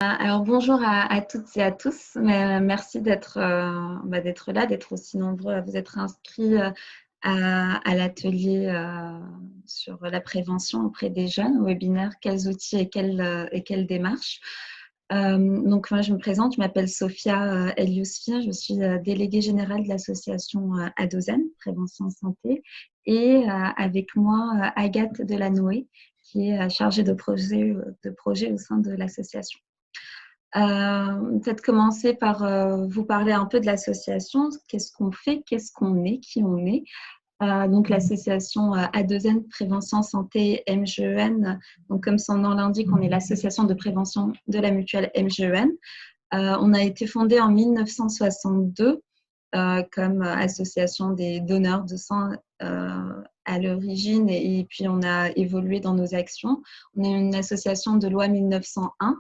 Alors bonjour à toutes et à tous. Merci d'être là, d'être aussi nombreux à vous être inscrits à l'atelier sur la prévention auprès des jeunes, au webinaire «Quels outils et quelles démarches?». Donc moi je me présente, je m'appelle Sophia El Yousfi, je suis déléguée générale de l'association Adozen, Prévention Santé, et avec moi Agathe Delanoë, qui est chargée de projet au sein de l'association. Peut-être commencer par vous parler un peu de l'association, qu'est-ce qu'on fait, qu'est-ce qu'on est, qui on est. Donc l'association A2N Prévention Santé MGEN, donc comme son nom l'indique, on est l'association de prévention de la mutuelle MGEN. On a été fondé en 1962 comme association des donneurs de sang à l'origine, et puis on a évolué dans nos actions. On est une association de loi 1901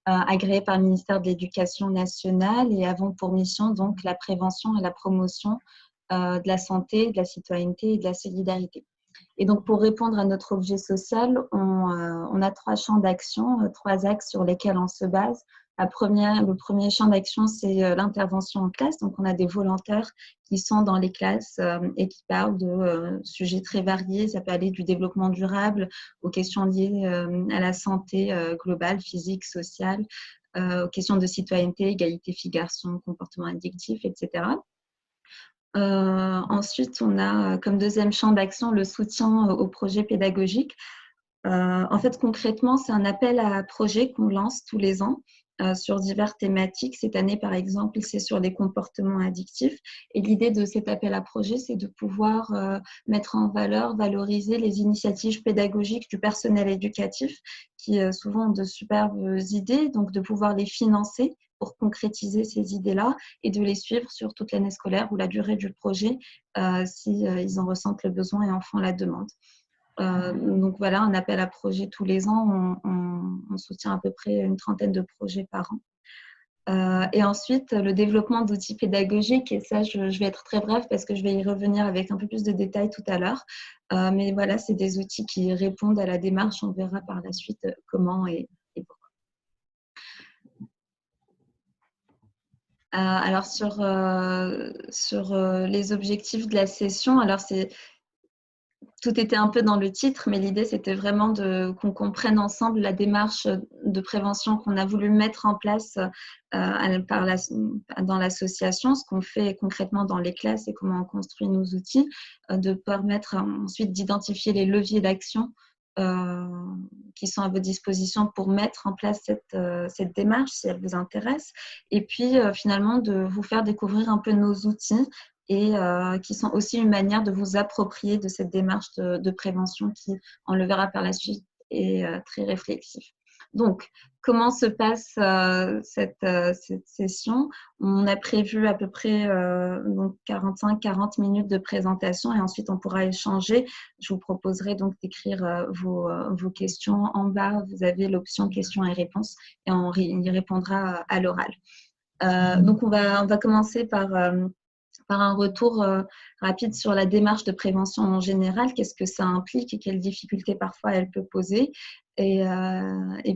agréée par le ministère de l'Éducation nationale et avons pour mission donc la prévention et la promotion de la santé, de la citoyenneté et de la solidarité. Et donc, pour répondre à notre objet social, on a 3 champs d'action, 3 axes sur lesquels on se base. Le premier champ d'action, c'est l'intervention en classe. Donc, on a des volontaires qui sont dans les classes et qui parlent de sujets très variés. Ça peut aller du développement durable aux questions liées à la santé globale, physique, sociale, aux questions de citoyenneté, égalité filles-garçons, comportement addictif, etc. Ensuite, on a comme deuxième champ d'action le soutien aux projets pédagogiques. En fait, concrètement, c'est un appel à projets qu'on lance tous les ans sur diverses thématiques. Cette année, par exemple, c'est sur les comportements addictifs. Et l'idée de cet appel à projets, c'est de pouvoir mettre en valeur, valoriser les initiatives pédagogiques du personnel éducatif qui souvent ont de superbes idées, donc de pouvoir les financer pour concrétiser ces idées-là et de les suivre sur toute l'année scolaire ou la durée du projet si ils en ressentent le besoin et en font la demande. Donc voilà, un appel à projet tous les ans. On soutient à peu près une trentaine de projets par an. Et ensuite, le développement d'outils pédagogiques, et ça, je vais être très brève parce que je vais y revenir avec un peu plus de détails tout à l'heure. Mais voilà, c'est des outils qui répondent à la démarche. On verra par la suite comment et pourquoi. Alors, sur les objectifs de la session, alors tout était un peu dans le titre, mais l'idée, c'était vraiment qu'on comprenne ensemble la démarche de prévention qu'on a voulu mettre en place dans l'association, ce qu'on fait concrètement dans les classes et comment on construit nos outils, de permettre ensuite d'identifier les leviers d'action qui sont à votre disposition pour mettre en place cette démarche, si elle vous intéresse, et puis finalement de vous faire découvrir un peu nos outils et qui sont aussi une manière de vous approprier de cette démarche de prévention qui, on le verra par la suite, est très réflexive. Donc, comment se passe cette session? On a prévu à peu près 45-40 minutes de présentation et ensuite on pourra échanger. Je vous proposerai donc d'écrire vos questions. En bas, vous avez l'option questions et réponses et on y répondra à l'oral. Donc, on va commencer par un retour rapide sur la démarche de prévention en général, qu'est-ce que ça implique et quelles difficultés parfois elle peut poser. Et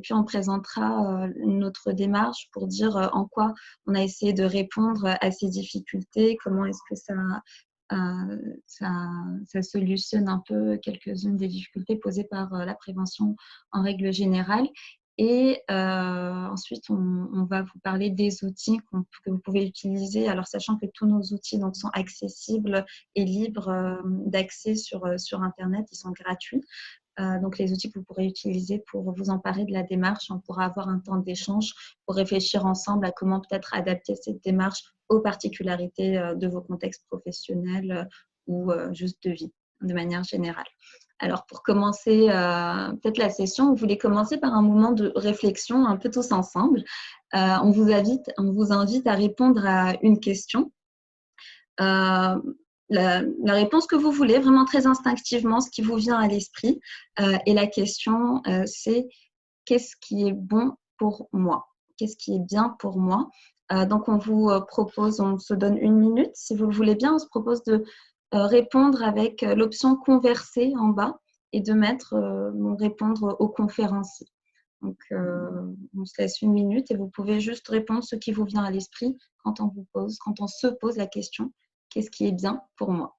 puis, on présentera notre démarche pour dire en quoi on a essayé de répondre à ces difficultés, comment est-ce que ça solutionne un peu quelques-unes des difficultés posées par la prévention en règle générale. Et ensuite, on va vous parler des outils que vous pouvez utiliser. Alors, sachant que tous nos outils donc, sont accessibles et libres d'accès sur Internet, ils sont gratuits. Donc, les outils que vous pourrez utiliser pour vous emparer de la démarche, on pourra avoir un temps d'échange pour réfléchir ensemble à comment peut-être adapter cette démarche aux particularités de vos contextes professionnels ou juste de vie, de manière générale. Alors, pour commencer peut-être la session, vous voulez commencer par un moment de réflexion un peu tous ensemble. On vous invite à répondre à une question. La réponse que vous voulez, vraiment très instinctivement, ce qui vous vient à l'esprit. Et la question, c'est qu'est-ce qui est bon pour moi? Qu'est-ce qui est bien pour moi? Donc, on vous propose, on se donne 1 minute. Si vous le voulez bien, on se propose de répondre avec l'option converser en bas et de mettre répondre au conférencier. Donc, on se laisse 1 minute et vous pouvez juste répondre ce qui vous vient à l'esprit quand on se pose la question, qu'est-ce qui est bien pour moi?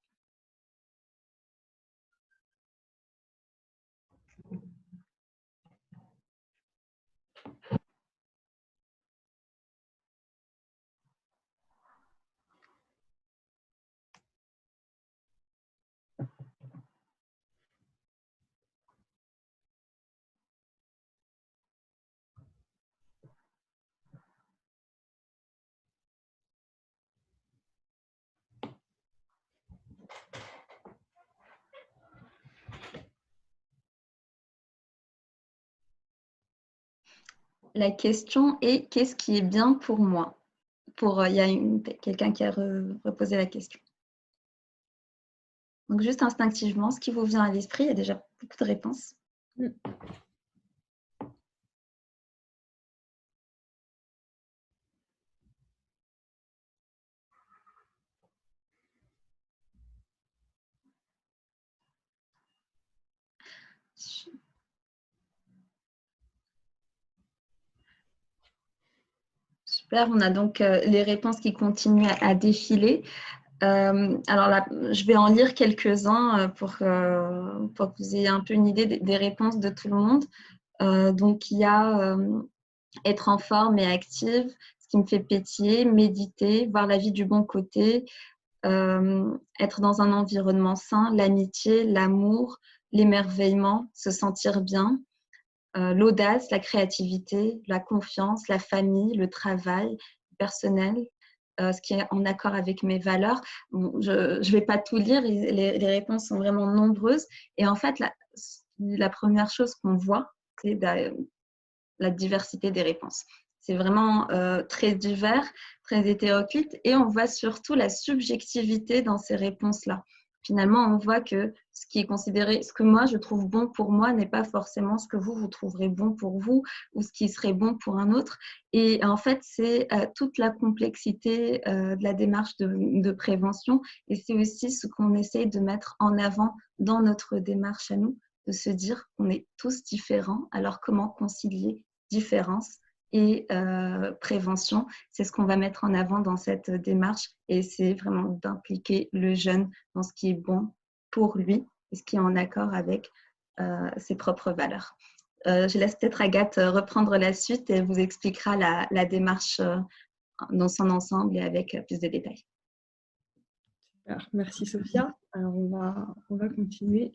La question est qu'est-ce qui est bien pour moi? Il y a quelqu'un qui a reposé la question. Donc, juste instinctivement, ce qui vous vient à l'esprit, il y a déjà beaucoup de réponses. Super, on a donc les réponses qui continuent à défiler. Alors là, je vais en lire quelques-uns pour que vous ayez un peu une idée des réponses de tout le monde. Donc, il y a être en forme et active, ce qui me fait pétiller, méditer, voir la vie du bon côté, être dans un environnement sain, l'amitié, l'amour, l'émerveillement, se sentir bien, l'audace, la créativité, la confiance, la famille, le travail personnel, ce qui est en accord avec mes valeurs. Bon, je ne vais pas tout lire, les réponses sont vraiment nombreuses. Et en fait, la première chose qu'on voit, c'est la diversité des réponses. C'est vraiment très divers, très hétéroclite, et on voit surtout la subjectivité dans ces réponses-là. Finalement, on voit que ce qui est considéré, ce que moi je trouve bon pour moi n'est pas forcément ce que vous trouverez bon pour vous ou ce qui serait bon pour un autre. Et en fait, c'est toute la complexité de la démarche de prévention, et c'est aussi ce qu'on essaye de mettre en avant dans notre démarche à nous, de se dire qu'on est tous différents. Alors comment concilier différence et prévention? C'est ce qu'on va mettre en avant dans cette démarche, et c'est vraiment d'impliquer le jeune dans ce qui est bon pour lui et ce qui est en accord avec ses propres valeurs. Je laisse peut-être Agathe reprendre la suite et vous expliquera la démarche dans son ensemble et avec plus de détails. Super, merci Sophia. Alors on va continuer.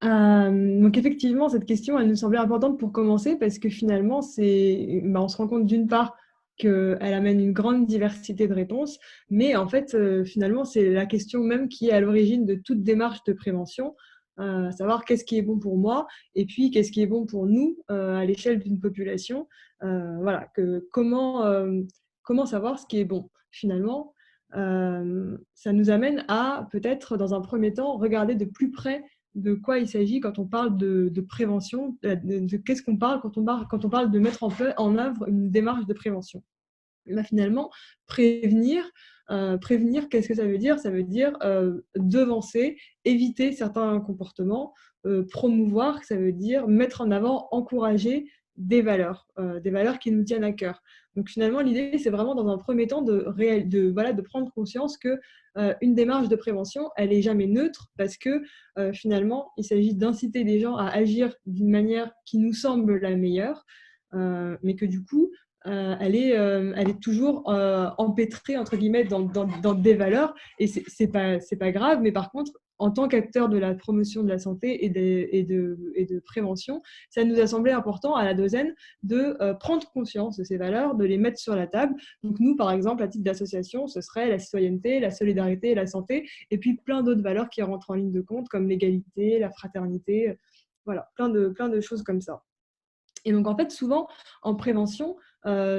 Donc effectivement, cette question, elle nous semblait importante pour commencer parce que finalement, on se rend compte d'une part qu'elle amène une grande diversité de réponses, mais en fait, finalement, c'est la question même qui est à l'origine de toute démarche de prévention, savoir qu'est-ce qui est bon pour moi et puis qu'est-ce qui est bon pour nous à l'échelle d'une population. Voilà, comment savoir ce qui est bon finalement. Ça nous amène à peut-être dans un premier temps regarder de plus près de quoi il s'agit quand on parle de prévention, de qu'est-ce qu'on parle quand on parle de mettre en œuvre une démarche de prévention. Là, finalement, prévenir, qu'est-ce que ça veut dire? Ça veut dire devancer, éviter certains comportements, promouvoir, ça veut dire mettre en avant, encourager des valeurs qui nous tiennent à cœur. Donc finalement, l'idée, c'est vraiment dans un premier temps de prendre conscience que une démarche de prévention, elle n'est jamais neutre parce que finalement, il s'agit d'inciter les gens à agir d'une manière qui nous semble la meilleure, mais que du coup, elle est toujours empêtrée entre guillemets dans des valeurs, et c'est pas grave. Mais par contre, en tant qu'acteur de la promotion de la santé et de prévention, ça nous a semblé important à la Dozen de prendre conscience de ces valeurs, de les mettre sur la table. Donc nous, par exemple, à titre d'association, ce serait la citoyenneté, la solidarité et la santé, et puis plein d'autres valeurs qui rentrent en ligne de compte comme l'égalité, la fraternité, voilà, plein de choses comme ça. Et donc, en fait, souvent, en prévention,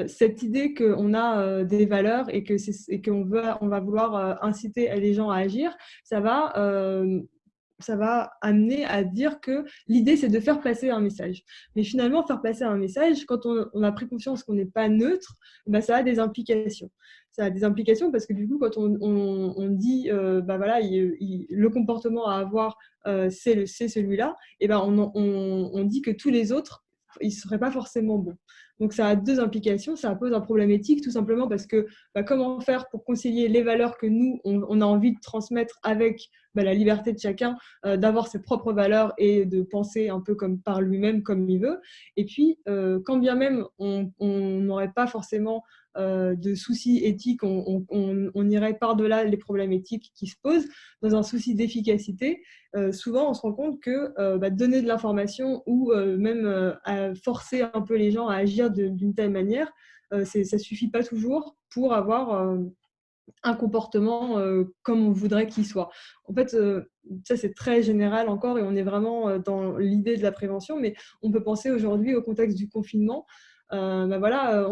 cette idée qu'on a des valeurs et qu'on va vouloir inciter les gens à agir, ça va amener à dire que l'idée, c'est de faire passer un message. Mais finalement, faire passer un message, quand on a pris conscience qu'on n'est pas neutre, bah, ça a des implications. Ça a des implications parce que du coup, quand on dit, bah voilà, le comportement à avoir, c'est celui-là, et ben on dit que tous les autres il serait pas forcément bon. Donc ça a deux implications, ça pose un problème éthique tout simplement parce que comment faire pour concilier les valeurs que nous on a envie de transmettre avec la liberté de chacun d'avoir ses propres valeurs et de penser un peu comme par lui-même comme il veut. Et puis quand bien même on n'aurait pas forcément de soucis éthiques, on irait par-delà les problèmes éthiques qui se posent dans un souci d'efficacité. Souvent on se rend compte que donner de l'information ou même à forcer un peu les gens à agir d'une telle manière, ça suffit pas toujours pour avoir un comportement comme on voudrait qu'il soit. En fait, ça c'est très général encore et on est vraiment dans l'idée de la prévention, mais on peut penser aujourd'hui au contexte du confinement. On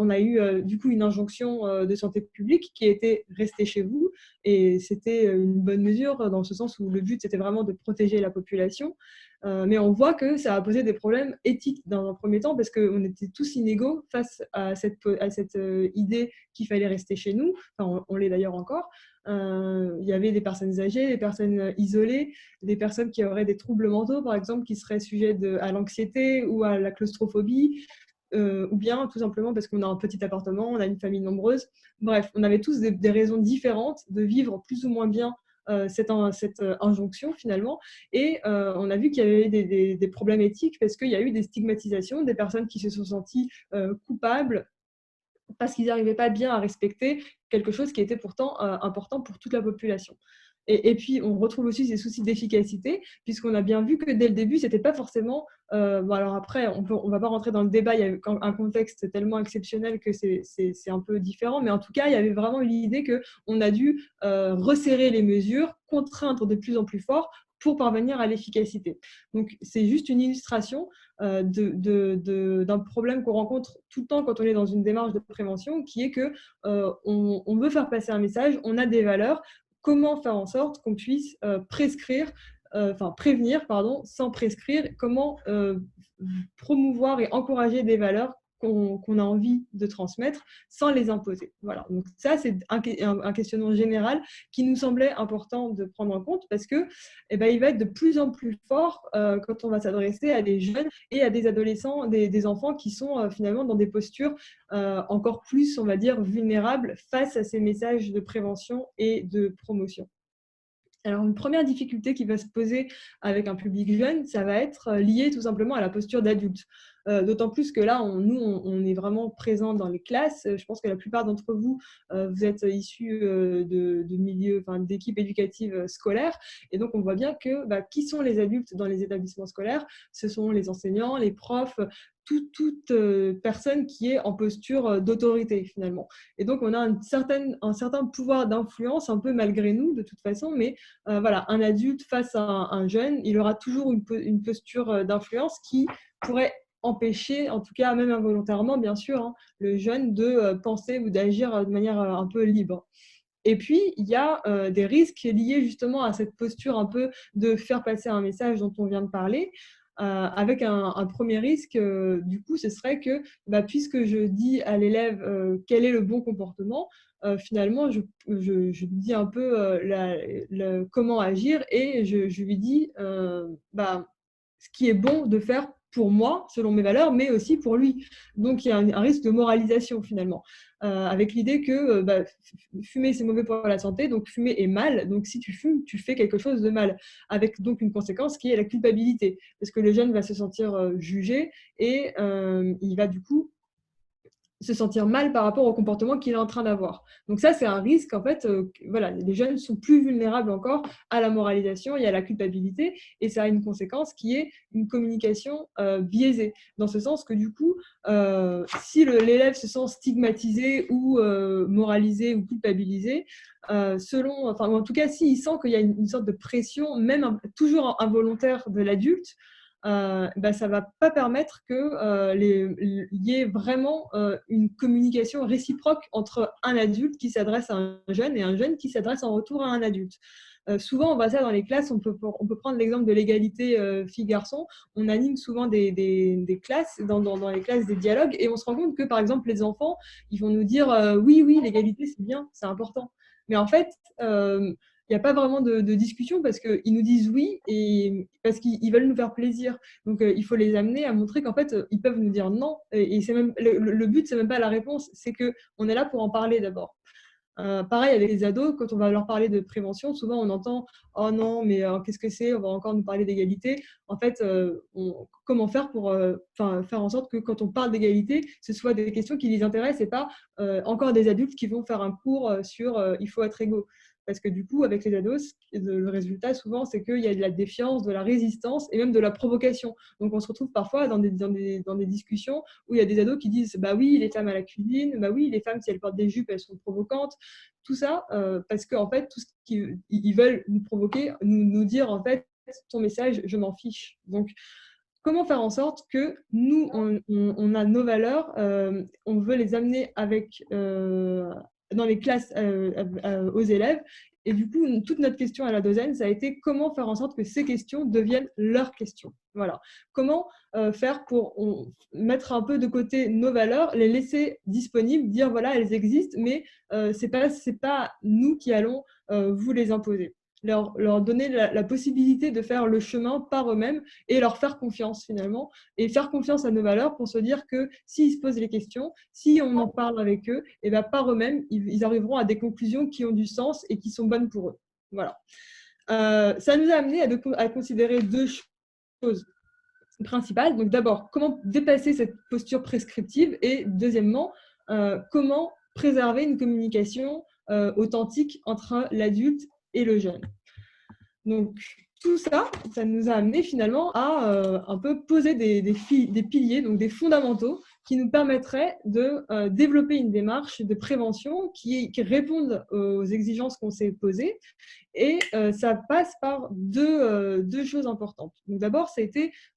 a eu du coup une injonction de santé publique qui était restez chez vous et c'était une bonne mesure dans ce sens où le but c'était vraiment de protéger la population. Mais on voit que ça a posé des problèmes éthiques dans un premier temps parce qu'on était tous inégaux face à cette idée qu'il fallait rester chez nous. Enfin, on l'est d'ailleurs encore. Il y avait des personnes âgées, des personnes isolées, des personnes qui auraient des troubles mentaux, par exemple, qui seraient sujets à l'anxiété ou à la claustrophobie. Ou bien tout simplement parce qu'on a un petit appartement, on a une famille nombreuse. Bref, on avait tous des raisons différentes de vivre plus ou moins bien cette injonction finalement. Et on a vu qu'il y avait des problèmes éthiques parce qu'il y a eu des stigmatisations, des personnes qui se sont senties coupables parce qu'ils n'arrivaient pas bien à respecter quelque chose qui était pourtant important pour toute la population. Et puis, on retrouve aussi ces soucis d'efficacité, puisqu'on a bien vu que dès le début, ce n'était pas forcément… alors après, on ne va pas rentrer dans le débat, il y a eu un contexte tellement exceptionnel que c'est un peu différent, mais en tout cas, il y avait vraiment l'idée qu'on a dû resserrer les mesures, contraindre de plus en plus fort pour parvenir à l'efficacité. Donc, c'est juste une illustration d'un problème qu'on rencontre tout le temps quand on est dans une démarche de prévention, qui est qu'on veut faire passer un message, on a des valeurs. Comment faire en sorte qu'on puisse prévenir, sans prescrire, comment promouvoir et encourager des valeurs qu'on a envie de transmettre sans les imposer. Voilà. Donc ça, c'est un questionnement général qui nous semblait important de prendre en compte parce que il va être de plus en plus fort quand on va s'adresser à des jeunes et à des adolescents, des enfants qui sont finalement dans des postures encore plus, on va dire, vulnérables face à ces messages de prévention et de promotion. Alors, une première difficulté qui va se poser avec un public jeune, ça va être lié tout simplement à la posture d'adulte. D'autant plus que là, on est vraiment présent dans les classes. Je pense que la plupart d'entre vous, vous êtes issus de milieux, d'équipes éducatives scolaires. Et donc, on voit bien que qui sont les adultes dans les établissements scolaires? Ce sont les enseignants, les profs, toute personne qui est en posture d'autorité finalement. Et donc, on a un certain pouvoir d'influence, un peu malgré nous de toute façon, mais voilà, un adulte face à un jeune, il aura toujours une posture d'influence qui pourrait empêcher, en tout cas même involontairement bien sûr, hein, le jeune de penser ou d'agir de manière un peu libre. Et puis, il y a des risques liés justement à cette posture un peu de faire passer un message dont on vient de parler. Avec un premier risque, du coup, ce serait que puisque je dis à l'élève quel est le bon comportement, finalement, je lui dis un peu comment agir et je lui dis ce qui est bon de faire pour moi, selon mes valeurs, mais aussi pour lui. Donc, il y a un risque de moralisation, finalement, avec l'idée que fumer, c'est mauvais pour la santé, donc fumer est mal. Donc, si tu fumes, tu fais quelque chose de mal, avec donc une conséquence qui est la culpabilité, parce que le jeune va se sentir jugé et il va du coup se sentir mal par rapport au comportement qu'il est en train d'avoir. Donc ça, c'est un risque, en fait, voilà, les jeunes sont plus vulnérables encore à la moralisation et à la culpabilité, et ça a une conséquence qui est une communication biaisée, dans ce sens que du coup, si l'élève se sent stigmatisé ou moralisé ou culpabilisé, en tout cas, s'il sent qu'il y a une sorte de pression, même toujours involontaire de l'adulte, ça ne va pas permettre qu'il y ait vraiment une communication réciproque entre un adulte qui s'adresse à un jeune et un jeune qui s'adresse en retour à un adulte. Souvent, on voit ça dans les classes, on peut prendre l'exemple de l'égalité filles-garçons. On anime souvent des classes, dans les classes des dialogues, et on se rend compte que, par exemple, les enfants, ils vont nous dire oui, l'égalité, c'est bien, c'est important. Mais en fait, il n'y a pas vraiment de discussion parce qu'ils nous disent oui et parce qu'ils veulent nous faire plaisir. Donc, il faut les amener à montrer qu'en fait, ils peuvent nous dire non. Et c'est même, le but, c'est même pas la réponse, c'est qu'on est là pour en parler d'abord. Pareil avec les ados, quand on va leur parler de prévention, souvent on entend « Oh non, mais qu'est-ce que c'est? On va encore nous parler d'égalité. » En fait, comment faire pour faire en sorte que quand on parle d'égalité, ce soit des questions qui les intéressent et pas encore des adultes qui vont faire un cours sur « Il faut être égaux ». Parce que du coup, avec les ados, le résultat souvent, c'est qu'il y a de la défiance, de la résistance et même de la provocation. Donc on se retrouve parfois dans des discussions où il y a des ados qui disent « Bah oui, les femmes à la cuisine, bah oui, les femmes, si elles portent des jupes, elles sont provocantes. » Tout ça, parce qu'en fait, tout ce qu'ils veulent nous provoquer, nous dire en fait, ton message, je m'en fiche. Donc, comment faire en sorte que nous, on a nos valeurs, on veut les amener avec, dans les classes aux élèves. Et du coup, toute notre question à la douzaine, ça a été comment faire en sorte que ces questions deviennent leurs questions. Voilà. Comment faire pour mettre un peu de côté nos valeurs, les laisser disponibles, dire voilà, elles existent, mais c'est pas nous qui allons vous les imposer. Leur donner la possibilité de faire le chemin par eux-mêmes et leur faire confiance finalement, et faire confiance à nos valeurs pour se dire que s'ils se posent les questions, si on en parle avec eux, et ben par eux-mêmes, ils arriveront à des conclusions qui ont du sens et qui sont bonnes pour eux. Voilà. Ça nous a amené à considérer deux choses principales. Donc d'abord, comment dépasser cette posture prescriptive et deuxièmement, comment préserver une communication authentique entre l'adulte et le jeune. Donc, tout ça, ça nous a amené finalement à un peu poser des piliers, donc des fondamentaux qui nous permettraient de développer une démarche de prévention qui réponde aux exigences qu'on s'est posées. Et ça passe par deux choses importantes. Donc d'abord,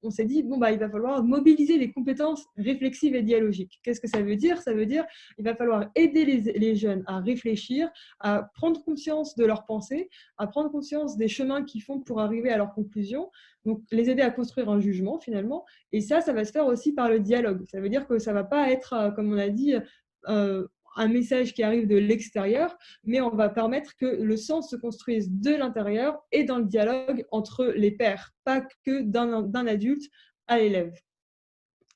on s'est dit, bon, il va falloir mobiliser les compétences réflexives et dialogiques. Qu'est-ce que ça veut dire? Ça veut dire qu'il va falloir aider les jeunes à réfléchir, à prendre conscience de leurs pensées, à prendre conscience des chemins qu'ils font pour arriver à leurs conclusions. Donc, les aider à construire un jugement, finalement. Et ça va se faire aussi par le dialogue. Ça veut dire que ça ne va pas être, comme on a dit, un message qui arrive de l'extérieur, mais on va permettre que le sens se construise de l'intérieur et dans le dialogue entre les pairs, pas que d'un adulte à l'élève.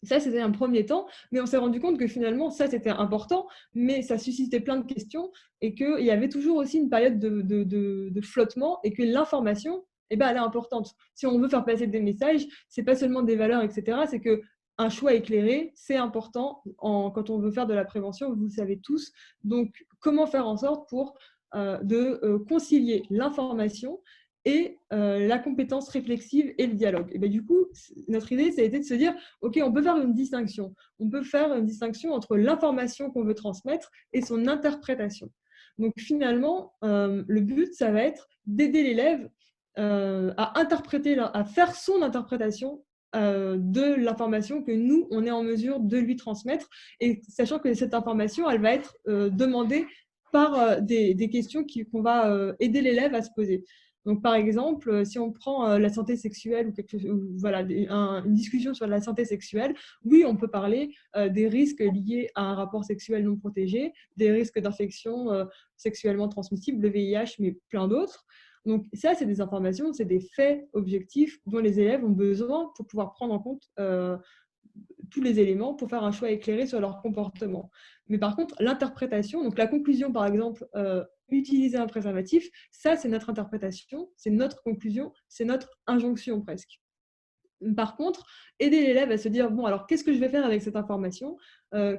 Ça, c'était un premier temps, mais on s'est rendu compte que finalement, ça, c'était important, mais ça suscitait plein de questions et qu'il y avait toujours aussi une période de flottement et que l'information, elle est importante. Si on veut faire passer des messages, c'est pas seulement des valeurs, etc., c'est que un choix éclairé, c'est important quand on veut faire de la prévention, vous le savez tous. Donc, comment faire en sorte pour concilier l'information et la compétence réflexive et le dialogue. Et du coup, notre idée, ça a été de se dire, OK, on peut faire une distinction. On peut faire une distinction entre l'information qu'on veut transmettre et son interprétation. Donc, finalement, le but, ça va être d'aider l'élève à interpréter, à faire son interprétation de l'information que nous, on est en mesure de lui transmettre, et sachant que cette information, elle va être demandée par des questions qu'on va aider l'élève à se poser. Donc, par exemple, si on prend la santé sexuelle une discussion sur la santé sexuelle, oui, on peut parler des risques liés à un rapport sexuel non protégé, des risques d'infection sexuellement transmissibles, le VIH, mais plein d'autres. Donc ça, c'est des informations, c'est des faits objectifs dont les élèves ont besoin pour pouvoir prendre en compte tous les éléments pour faire un choix éclairé sur leur comportement. Mais par contre, l'interprétation, donc la conclusion, par exemple, utiliser un préservatif, ça, c'est notre interprétation, c'est notre conclusion, c'est notre injonction presque. Par contre, aider l'élève à se dire, bon, alors qu'est-ce que je vais faire avec cette information?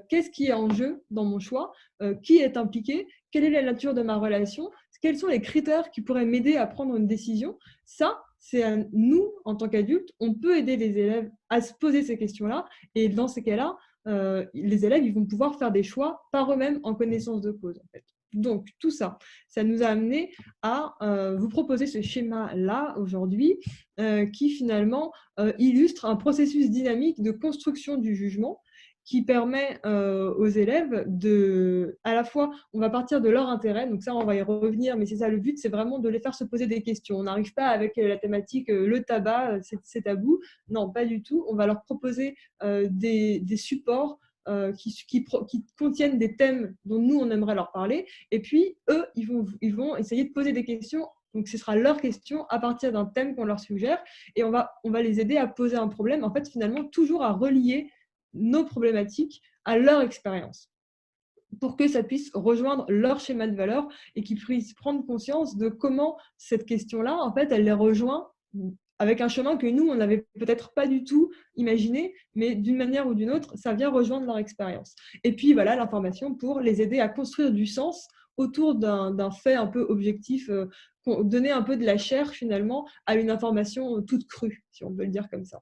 Qu'est-ce qui est en jeu dans mon choix? Qui est impliqué? Quelle est la nature de ma relation? Quels sont les critères qui pourraient m'aider à prendre une décision? Ça, c'est à nous, en tant qu'adultes, on peut aider les élèves à se poser ces questions-là. Et dans ces cas-là, les élèves ils vont pouvoir faire des choix par eux-mêmes en connaissance de cause, en fait. Donc, tout ça, ça nous a amené à vous proposer ce schéma-là aujourd'hui qui finalement illustre un processus dynamique de construction du jugement qui permet aux élèves à la fois, on va partir de leur intérêt, donc ça on va y revenir, mais c'est ça le but, c'est vraiment de les faire se poser des questions. On n'arrive pas avec la thématique le tabac, c'est tabou. Non, pas du tout. On va leur proposer des supports qui contiennent des thèmes dont nous, on aimerait leur parler. Et puis, eux, ils vont essayer de poser des questions Donc, ce sera leur question à partir d'un thème qu'on leur suggère et on va les aider à poser un problème, en fait, finalement, toujours à relier nos problématiques à leur expérience pour que ça puisse rejoindre leur schéma de valeurs et qu'ils puissent prendre conscience de comment cette question-là, en fait, elle les rejoint avec un chemin que nous, on n'avait peut-être pas du tout imaginé, mais d'une manière ou d'une autre, ça vient rejoindre leur expérience. Et puis, voilà, l'information pour les aider à construire du sens autour d'un fait un peu objectif, donner un peu de la chair, finalement, à une information toute crue, si on peut le dire comme ça.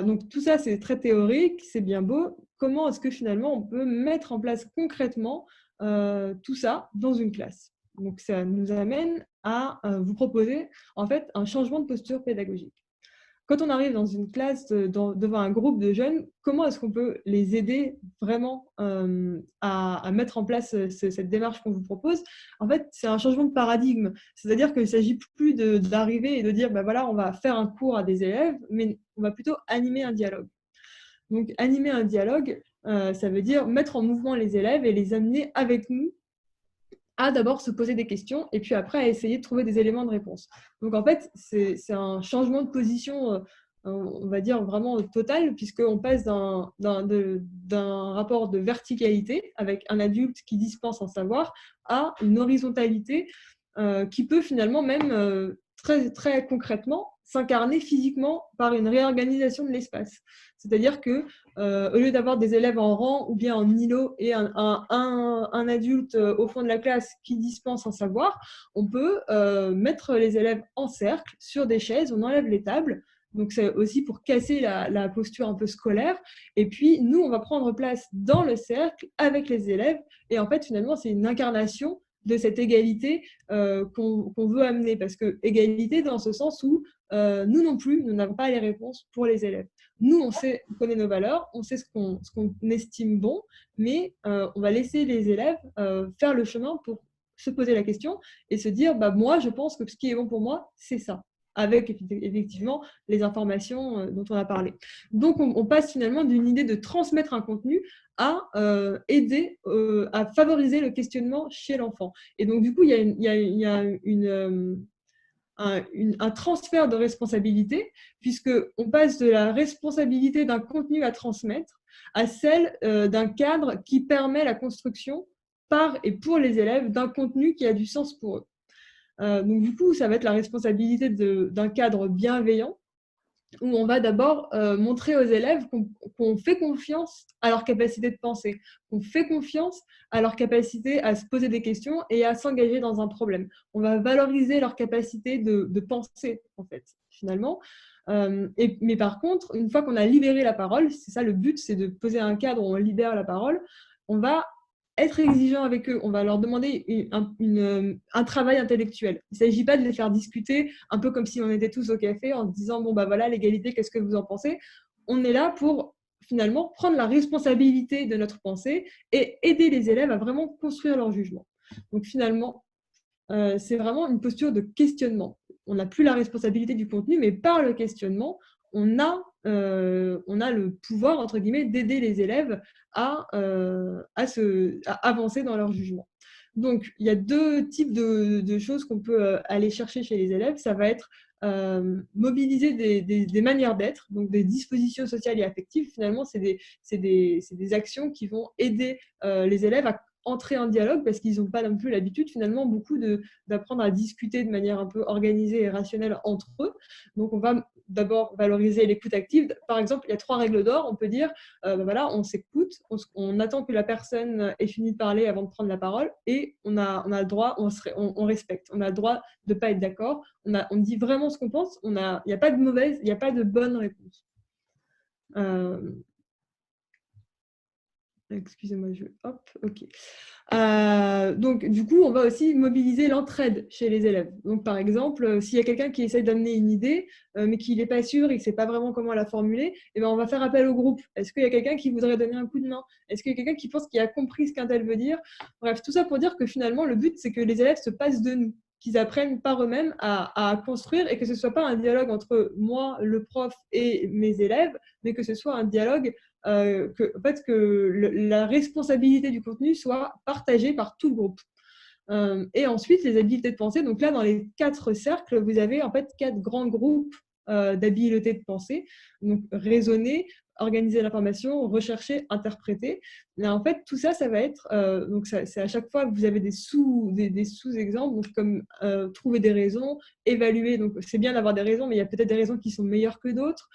Donc, tout ça, c'est très théorique, c'est bien beau. Comment est-ce que, finalement, on peut mettre en place concrètement tout ça dans une classe? Donc, ça nous amène à vous proposer, en fait, un changement de posture pédagogique. Quand on arrive dans une classe, devant un groupe de jeunes, comment est-ce qu'on peut les aider vraiment à mettre en place cette démarche qu'on vous propose? En fait, c'est un changement de paradigme. C'est-à-dire qu'il ne s'agit plus d'arriver et de dire, bah voilà, on va faire un cours à des élèves, mais on va plutôt animer un dialogue. Donc, animer un dialogue, ça veut dire mettre en mouvement les élèves et les amener avec nous à d'abord se poser des questions et puis après à essayer de trouver des éléments de réponse. Donc en fait, c'est un changement de position, on va dire vraiment total, puisqu'on passe d'un rapport de verticalité avec un adulte qui dispense un savoir à une horizontalité qui peut finalement même très, très concrètement s'incarner physiquement par une réorganisation de l'espace. C'est-à-dire que au lieu d'avoir des élèves en rang ou bien en îlot et un adulte au fond de la classe qui dispense un savoir, on peut mettre les élèves en cercle sur des chaises, on enlève les tables. Donc, c'est aussi pour casser la posture un peu scolaire. Et puis, nous, on va prendre place dans le cercle avec les élèves. Et en fait, finalement, c'est une incarnation de cette égalité qu'on veut amener. Parce que égalité dans ce sens où nous non plus, nous n'avons pas les réponses pour les élèves. Nous, on connaît nos valeurs, on sait ce qu'on estime bon, mais on va laisser les élèves faire le chemin pour se poser la question et se dire, bah, moi, je pense que ce qui est bon pour moi, c'est ça, avec effectivement les informations dont on a parlé. Donc, on passe finalement d'une idée de transmettre un contenu à aider à favoriser le questionnement chez l'enfant. Et donc, du coup, il y a un transfert de responsabilité, puisqu'on passe de la responsabilité d'un contenu à transmettre à celle d'un cadre qui permet la construction par et pour les élèves d'un contenu qui a du sens pour eux. Donc du coup, ça va être la responsabilité d'un cadre bienveillant, où on va d'abord montrer aux élèves qu'on fait confiance à leur capacité de penser, qu'on fait confiance à leur capacité à se poser des questions et à s'engager dans un problème. On va valoriser leur capacité de penser, en fait, finalement. Mais par contre, une fois qu'on a libéré la parole, c'est ça le but, c'est de poser un cadre où on libère la parole, on va être exigeant avec eux, on va leur demander un travail intellectuel. Il ne s'agit pas de les faire discuter un peu comme si on était tous au café en se disant, bon, bah voilà, l'égalité, qu'est-ce que vous en pensez? On est là pour finalement prendre la responsabilité de notre pensée et aider les élèves à vraiment construire leur jugement. Donc finalement, c'est vraiment une posture de questionnement. On n'a plus la responsabilité du contenu, mais par le questionnement, on a le pouvoir, entre guillemets, d'aider les élèves à avancer dans leur jugement. Donc, il y a deux types de choses qu'on peut aller chercher chez les élèves. Ça va être mobiliser des manières d'être, donc des dispositions sociales et affectives. Finalement, c'est des actions qui vont aider les élèves à entrer en dialogue parce qu'ils n'ont pas non plus l'habitude, finalement, beaucoup d'apprendre à discuter de manière un peu organisée et rationnelle entre eux. Donc, on va d'abord valoriser l'écoute active. Par exemple, il y a 3 règles d'or. On peut dire, voilà, on s'écoute, on attend que la personne ait fini de parler avant de prendre la parole et on a le droit, on respecte. On a le droit de ne pas être d'accord. On dit vraiment ce qu'on pense. Il n'y a pas de mauvaise, il n'y a pas de bonne réponse. Excusez-moi, hop, ok. Donc, du coup, on va aussi mobiliser l'entraide chez les élèves. Donc, par exemple, s'il y a quelqu'un qui essaie d'amener une idée, mais qu'il n'est pas sûr et qu'il ne sait pas vraiment comment la formuler, eh ben, on va faire appel au groupe. Est-ce qu'il y a quelqu'un qui voudrait donner un coup de main? Est-ce qu'il y a quelqu'un qui pense qu'il a compris ce qu'un tel veut dire? Bref, tout ça pour dire que finalement, le but, c'est que les élèves se passent de nous, qu'ils apprennent par eux-mêmes à construire et que ce ne soit pas un dialogue entre moi, le prof et mes élèves, mais que ce soit un dialogue que la responsabilité du contenu soit partagée par tout le groupe. Et ensuite, les habiletés de pensée. Donc là, dans les 4 cercles, vous avez en fait 4 grands groupes d'habiletés de pensée. Donc raisonner, organiser l'information, rechercher, interpréter. Là, en fait, tout ça, ça va être, donc c'est à chaque fois, vous avez des sous-exemples, donc comme trouver des raisons, évaluer, donc c'est bien d'avoir des raisons, mais il y a peut-être des raisons qui sont meilleures que d'autres.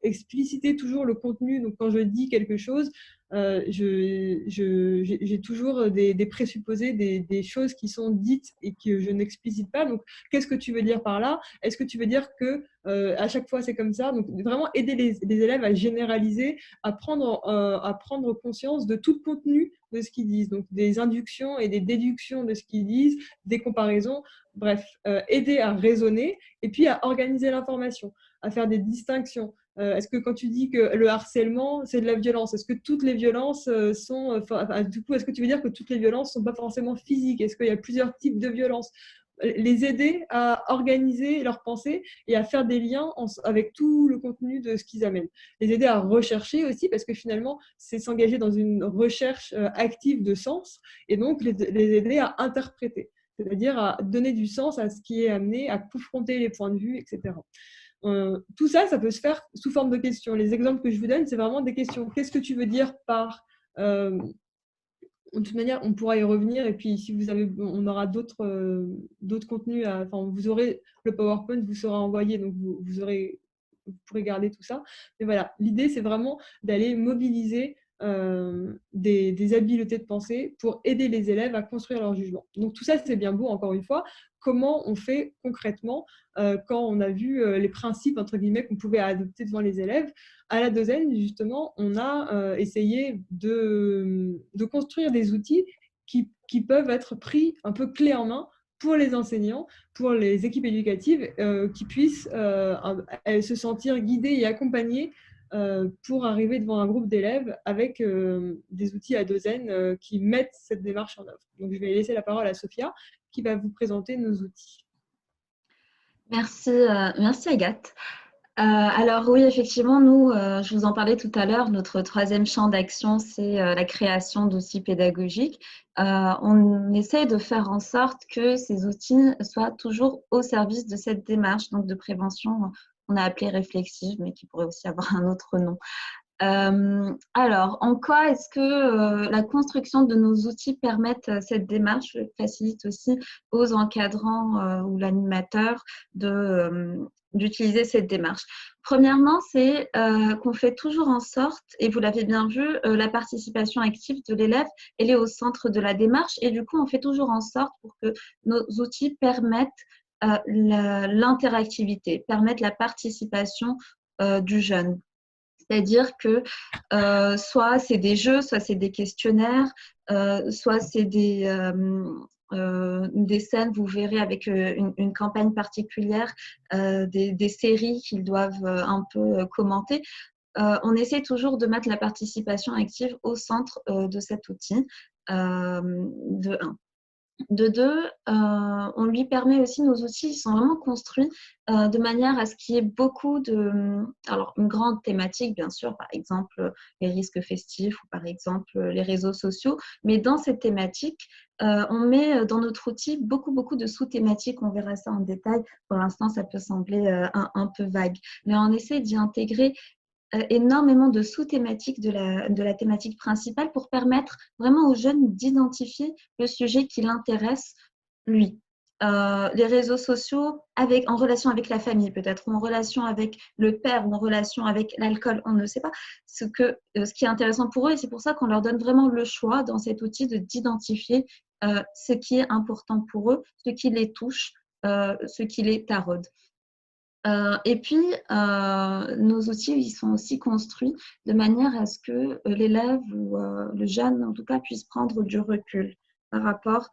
Expliciter toujours le contenu, donc quand je dis quelque chose, j'ai toujours des présupposés, des choses qui sont dites et que je n'explicite pas. Donc, qu'est-ce que tu veux dire par là? Est-ce que tu veux dire que à chaque fois c'est comme ça? Donc, vraiment aider les élèves à généraliser, à prendre conscience de tout le contenu de ce qu'ils disent. Donc, des inductions et des déductions de ce qu'ils disent, des comparaisons. Bref, aider à raisonner et puis à organiser l'information, à faire des distinctions. Est-ce que quand tu dis que le harcèlement, c'est de la violence, est-ce que toutes les violences sont... du coup, est-ce que tu veux dire que toutes les violences ne sont pas forcément physiques? Est-ce qu'il y a plusieurs types de violences? Les aider à organiser leurs pensées et à faire des liens avec tout le contenu de ce qu'ils amènent. Les aider à rechercher aussi, parce que finalement, c'est s'engager dans une recherche active de sens, et donc les aider à interpréter, c'est-à-dire à donner du sens à ce qui est amené, à confronter les points de vue, etc. Tout ça, ça peut se faire sous forme de questions. Les exemples que je vous donne, c'est vraiment des questions. Qu'est-ce que tu veux dire par... de toute manière, on pourra y revenir. Et puis, si vous avez, on aura d'autres contenus. Enfin, vous aurez le PowerPoint, vous sera envoyé, donc vous pourrez garder tout ça. Mais voilà, l'idée, c'est vraiment d'aller mobiliser des habiletés de pensée pour aider les élèves à construire leur jugement. Donc tout ça, c'est bien beau, encore une fois. Comment on fait concrètement quand on a vu les principes, entre guillemets, qu'on pouvait adopter devant les élèves? À la Dozen, justement, on a essayé de construire des outils qui peuvent être pris un peu clés en main pour les enseignants, pour les équipes éducatives, qui puissent se sentir guidés et accompagnés pour arriver devant un groupe d'élèves avec des outils à Dozen qui mettent cette démarche en œuvre. Donc, je vais laisser la parole à Sophia qui va vous présenter nos outils. Merci, merci Agathe. Alors oui, effectivement, nous, je vous en parlais tout à l'heure, notre troisième champ d'action, c'est la création d'outils pédagogiques. On essaie de faire en sorte que ces outils soient toujours au service de cette démarche, donc de prévention, on a appelé réflexive, mais qui pourrait aussi avoir un autre nom. Alors, en quoi est-ce que la construction de nos outils permettent cette démarche, facilite aussi aux encadrants ou l'animateur d'utiliser cette démarche? Premièrement, c'est qu'on fait toujours en sorte, et vous l'avez bien vu, la participation active de l'élève, elle est au centre de la démarche, et du coup, on fait toujours en sorte pour que nos outils permettent l'interactivité, permettent la participation du jeune. C'est-à-dire que soit c'est des jeux, soit c'est des questionnaires, soit c'est des scènes, vous verrez, avec une campagne particulière, des séries qu'ils doivent un peu commenter. On essaie toujours de mettre la participation active au centre de cet outil, de 1. De 2, on lui permet aussi, nos outils sont vraiment construits de manière à ce qu'il y ait beaucoup alors une grande thématique bien sûr, par exemple les risques festifs ou par exemple les réseaux sociaux, mais dans cette thématique, on met dans notre outil beaucoup de sous-thématiques, on verra ça en détail. Pour l'instant, ça peut sembler un peu vague, mais on essaie d'y intégrer énormément de sous-thématiques de la thématique principale pour permettre vraiment aux jeunes d'identifier le sujet qui l'intéresse, lui. Les réseaux sociaux en relation avec la famille peut-être, ou en relation avec le père, ou en relation avec l'alcool, on ne sait pas ce qui est intéressant pour eux, et c'est pour ça qu'on leur donne vraiment le choix dans cet outil d'identifier ce qui est important pour eux, ce qui les touche, ce qui les taraude. Et puis, nos outils, ils sont aussi construits de manière à ce que l'élève ou le jeune, en tout cas, puisse prendre du recul par rapport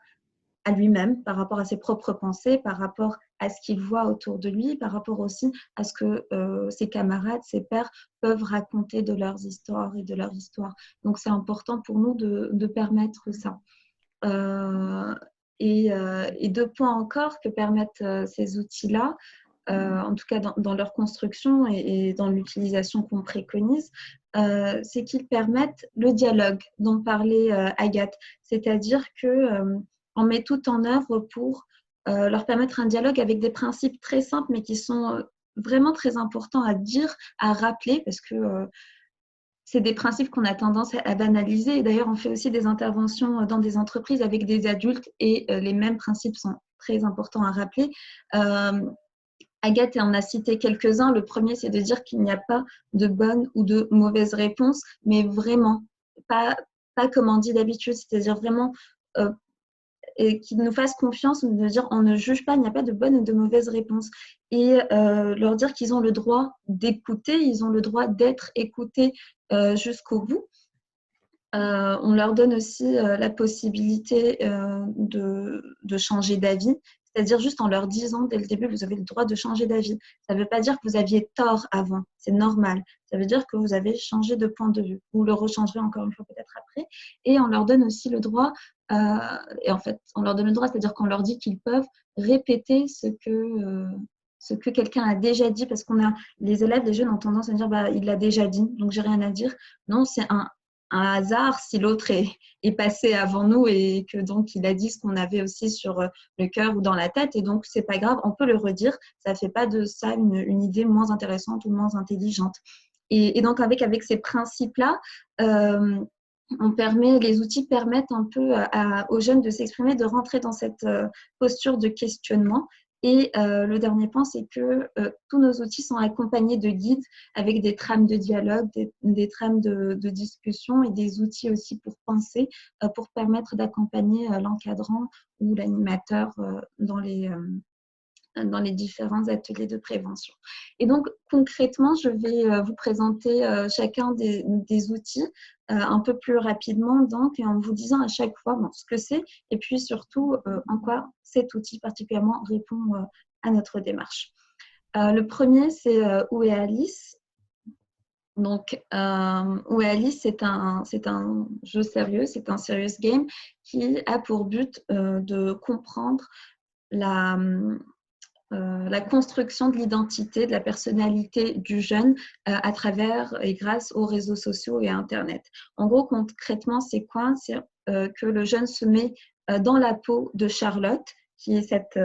à lui-même, par rapport à ses propres pensées, par rapport à ce qu'il voit autour de lui, par rapport aussi à ce que ses camarades, ses pairs peuvent raconter de leurs histoires et de leur histoire. Donc, c'est important pour nous de permettre ça. Et 2 points encore que permettent ces outils-là, en tout cas dans leur construction et dans l'utilisation qu'on préconise, c'est qu'ils permettent le dialogue dont parlait Agathe. C'est-à-dire que, on met tout en œuvre pour leur permettre un dialogue avec des principes très simples, mais qui sont vraiment très importants à dire, à rappeler, parce que c'est des principes qu'on a tendance à banaliser. Et d'ailleurs, on fait aussi des interventions dans des entreprises avec des adultes et les mêmes principes sont très importants à rappeler. Agathe en a cité quelques-uns. Le premier, c'est de dire qu'il n'y a pas de bonne ou de mauvaise réponse, mais vraiment, pas comme on dit d'habitude, c'est-à-dire vraiment et qu'ils nous fassent confiance, de dire on ne juge pas, il n'y a pas de bonne ou de mauvaise réponse. Et leur dire qu'ils ont le droit d'écouter, ils ont le droit d'être écoutés jusqu'au bout. On leur donne aussi la possibilité de changer d'avis, c'est-à-dire juste en leur disant dès le début, vous avez le droit de changer d'avis. Ça ne veut pas dire que vous aviez tort avant, c'est normal. Ça veut dire que vous avez changé de point de vue. Vous le rechangerez encore une fois peut-être après. Et on leur donne aussi le droit, et en fait, on leur donne le droit, c'est-à-dire qu'on leur dit qu'ils peuvent répéter ce que quelqu'un a déjà dit, parce qu'on a les élèves, les jeunes ont tendance à dire il l'a déjà dit, donc j'ai rien à dire. Non, c'est un hasard si l'autre est passé avant nous et que donc il a dit ce qu'on avait aussi sur le cœur ou dans la tête, et donc c'est pas grave, on peut le redire, ça fait pas de ça une idée moins intéressante ou moins intelligente. Et donc avec ces principes-là, les outils permettent un peu aux jeunes de s'exprimer, de rentrer dans cette posture de questionnement. Et le dernier point, c'est que tous nos outils sont accompagnés de guides avec des trames de dialogue, des trames de discussion et des outils aussi pour penser, pour permettre d'accompagner l'encadrant ou l'animateur dans les différents ateliers de prévention. Et donc, concrètement, je vais vous présenter chacun des outils un peu plus rapidement, donc, et en vous disant à chaque fois ce que c'est, et puis surtout en quoi cet outil particulièrement répond à notre démarche. Le premier, c'est Où est Alice ? Donc, Où est Alice, c'est un jeu sérieux, c'est un serious game qui a pour but de comprendre la construction de l'identité, de la personnalité du jeune à travers et grâce aux réseaux sociaux et à Internet. En gros, concrètement, c'est quoi ? C'est que le jeune se met dans la peau de Charlotte, qui est cette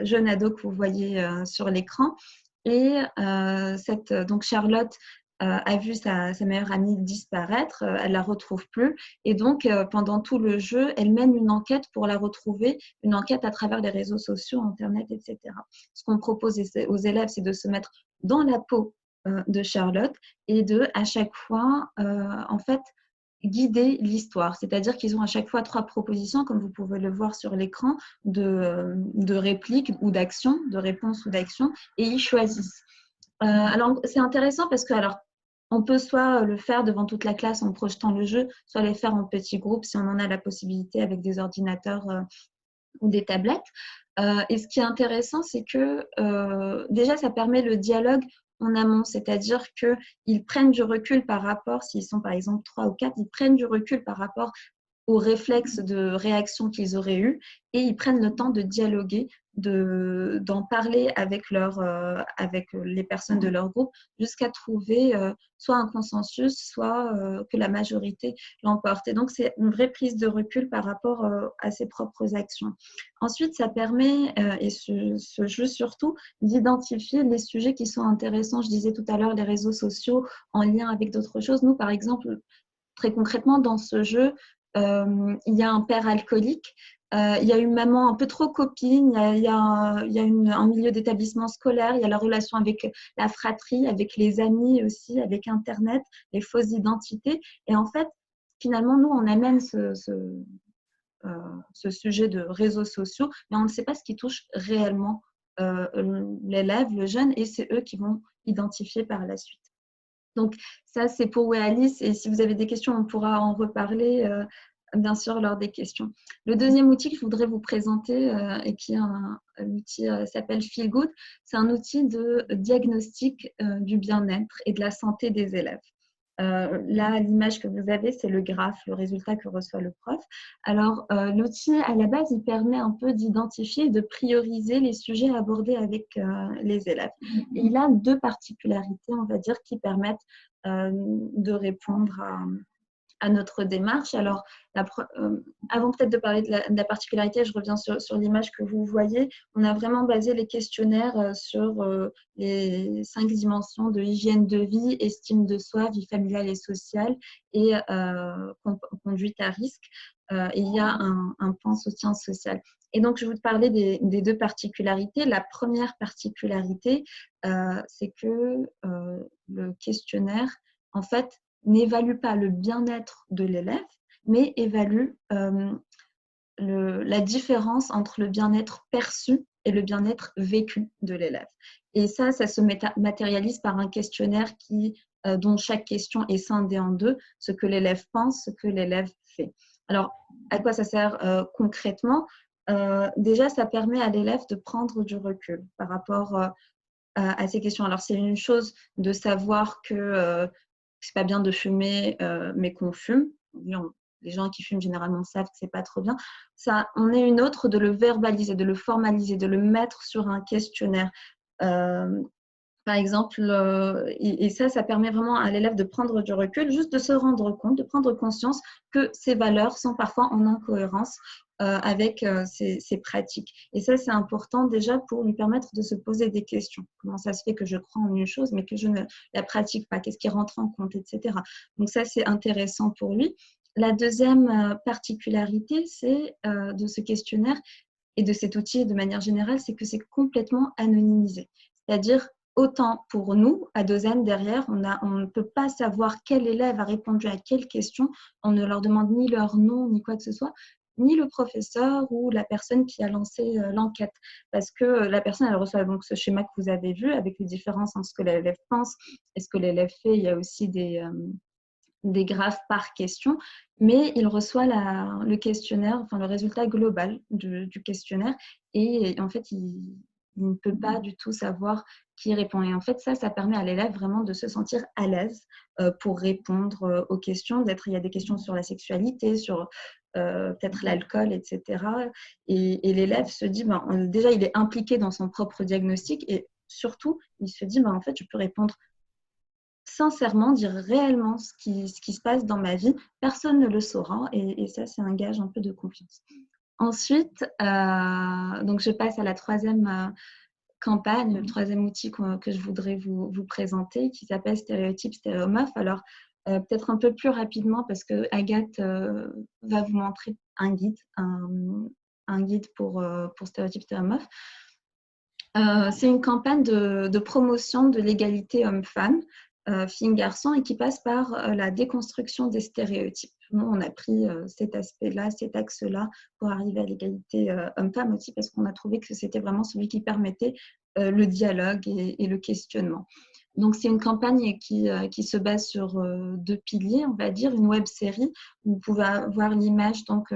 jeune ado que vous voyez sur l'écran. Et donc Charlotte a vu sa meilleure amie disparaître, elle ne la retrouve plus. Et donc, pendant tout le jeu, elle mène une enquête pour la retrouver, une enquête à travers les réseaux sociaux, Internet, etc. Ce qu'on propose aux élèves, c'est de se mettre dans la peau de Charlotte et de, à chaque fois, en fait, guider l'histoire. C'est-à-dire qu'ils ont à chaque fois 3 propositions, comme vous pouvez le voir sur l'écran, de répliques ou d'actions, de réponses ou d'actions, et ils choisissent. Alors, c'est intéressant parce que, on peut soit le faire devant toute la classe en projetant le jeu, soit les faire en petits groupes si on en a la possibilité avec des ordinateurs ou des tablettes. Et ce qui est intéressant, c'est que déjà, ça permet le dialogue en amont, c'est-à-dire qu'ils prennent du recul par rapport, s'ils sont par exemple 3 ou 4, ils prennent du recul par rapport aux réflexes de réaction qu'ils auraient eu et ils prennent le temps de dialoguer, d'en parler avec les personnes de leur groupe jusqu'à trouver soit un consensus, soit que la majorité l'emporte. Et donc, c'est une vraie prise de recul par rapport à ses propres actions. Ensuite, ça permet, et ce jeu surtout, d'identifier les sujets qui sont intéressants. Je disais tout à l'heure les réseaux sociaux en lien avec d'autres choses. Nous, par exemple, très concrètement, dans ce jeu, il y a un père alcoolique, il y a une maman un peu trop copine, il y a un milieu d'établissement scolaire, il y a la relation avec la fratrie, avec les amis aussi, avec Internet, les fausses identités. Et en fait, finalement, nous, on amène ce sujet de réseaux sociaux, mais on ne sait pas ce qui touche réellement l'élève, le jeune, et c'est eux qui vont identifier par la suite. Donc, ça, c'est pour Où est Alice. Et si vous avez des questions, on pourra en reparler, bien sûr, lors des questions. Le deuxième outil que je voudrais vous présenter, et qui est un outil s'appelle Feel Good, c'est un outil de diagnostic du bien-être et de la santé des élèves. Là, l'image que vous avez, c'est le graphe, le résultat que reçoit le prof. Alors, l'outil, à la base, il permet un peu d'identifier et de prioriser les sujets abordés avec les élèves. Et il a 2 particularités, on va dire, qui permettent de répondre à notre démarche. Alors, avant peut-être de parler de la particularité, je reviens sur l'image que vous voyez. On a vraiment basé les questionnaires sur les 5 dimensions de hygiène de vie, estime de soi, vie familiale et sociale et conduite à risque. Et il y a un pan soutien social. Et donc, je vais vous parler des 2 particularités. La première particularité, c'est que le questionnaire, en fait, n'évalue pas le bien-être de l'élève, mais évalue la différence entre le bien-être perçu et le bien-être vécu de l'élève. Et ça se matérialise par un questionnaire dont chaque question est scindée en 2, ce que l'élève pense, ce que l'élève fait. Alors, à quoi ça sert concrètement? Déjà, ça permet à l'élève de prendre du recul par rapport à ces questions. Alors, c'est une chose de savoir que c'est pas bien de fumer, mais qu'on fume. Les gens qui fument généralement savent que c'est pas trop bien. Ça, on est une autre de le verbaliser, de le formaliser, de le mettre sur un questionnaire. Par exemple, et ça permet vraiment à l'élève de prendre du recul, juste de se rendre compte, de prendre conscience que ses valeurs sont parfois en incohérence avec ses pratiques. Et ça, c'est important déjà pour lui permettre de se poser des questions. Comment ça se fait que je crois en une chose, mais que je ne la pratique pas? Qu'est-ce qui rentre en compte, etc. Donc ça, c'est intéressant pour lui. La deuxième particularité, c'est de ce questionnaire et de cet outil de manière générale, c'est que c'est complètement anonymisé. C'est-à-dire, autant pour nous, à Dozen, derrière, on ne peut pas savoir quel élève a répondu à quelle question. On ne leur demande ni leur nom, ni quoi que ce soit, ni le professeur ou la personne qui a lancé l'enquête. Parce que la personne, elle reçoit donc ce schéma que vous avez vu, avec les différences entre ce que l'élève pense et ce que l'élève fait. Il y a aussi des graphes par question, mais il reçoit le questionnaire, enfin le résultat global du questionnaire, et en fait, il ne peut pas du tout savoir qui répond. Et en fait, ça permet à l'élève vraiment de se sentir à l'aise pour répondre aux questions. Il y a des questions sur la sexualité, sur peut-être l'alcool, etc. Et l'élève se dit, déjà, il est impliqué dans son propre diagnostic, et surtout, il se dit, en fait, je peux répondre sincèrement, dire réellement ce qui se passe dans ma vie. Personne ne le saura, et ça, c'est un gage un peu de confiance. Ensuite, donc je passe à la troisième campagne, le troisième outil que je voudrais vous présenter, qui s'appelle Stéréotypes, Stéréomorphes. Alors, peut-être un peu plus rapidement, parce que Agathe va vous montrer un guide, un guide pour Stéréotypes, Stéréomorphes. C'est une campagne de promotion de l'égalité homme-femme, filles-garçons, et qui passe par la déconstruction des stéréotypes. Nous, on a pris cet aspect-là, cet axe-là, pour arriver à l'égalité homme-femme aussi, parce qu'on a trouvé que c'était vraiment celui qui permettait le dialogue et le questionnement. Donc, c'est une campagne qui se base sur 2 piliers, on va dire, une web-série. Vous pouvez voir l'image, donc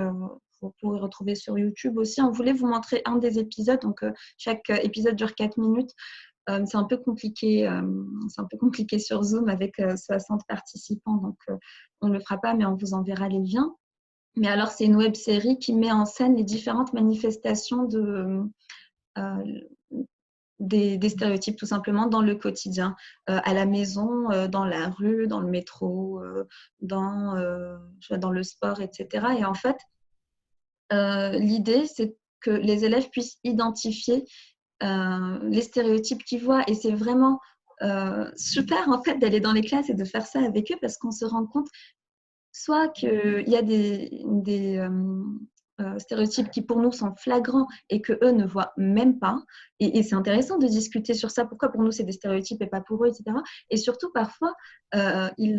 vous pouvez retrouver sur YouTube aussi. On voulait vous montrer un des épisodes, donc chaque épisode dure 4 minutes. C'est un peu compliqué sur Zoom avec 60 participants, donc on ne le fera pas, mais on vous enverra les liens. Mais alors, c'est une web-série qui met en scène les différentes manifestations des stéréotypes, tout simplement, dans le quotidien, à la maison, dans la rue, dans le métro, dans le sport, etc. Et en fait, l'idée, c'est que les élèves puissent identifier les stéréotypes qu'ils voient. Et c'est vraiment super, en fait, d'aller dans les classes et de faire ça avec eux, parce qu'on se rend compte soit qu'il y a des stéréotypes qui pour nous sont flagrants et qu'eux ne voient même pas. Et c'est intéressant de discuter sur ça. Pourquoi pour nous c'est des stéréotypes et pas pour eux, etc. Et surtout parfois, ils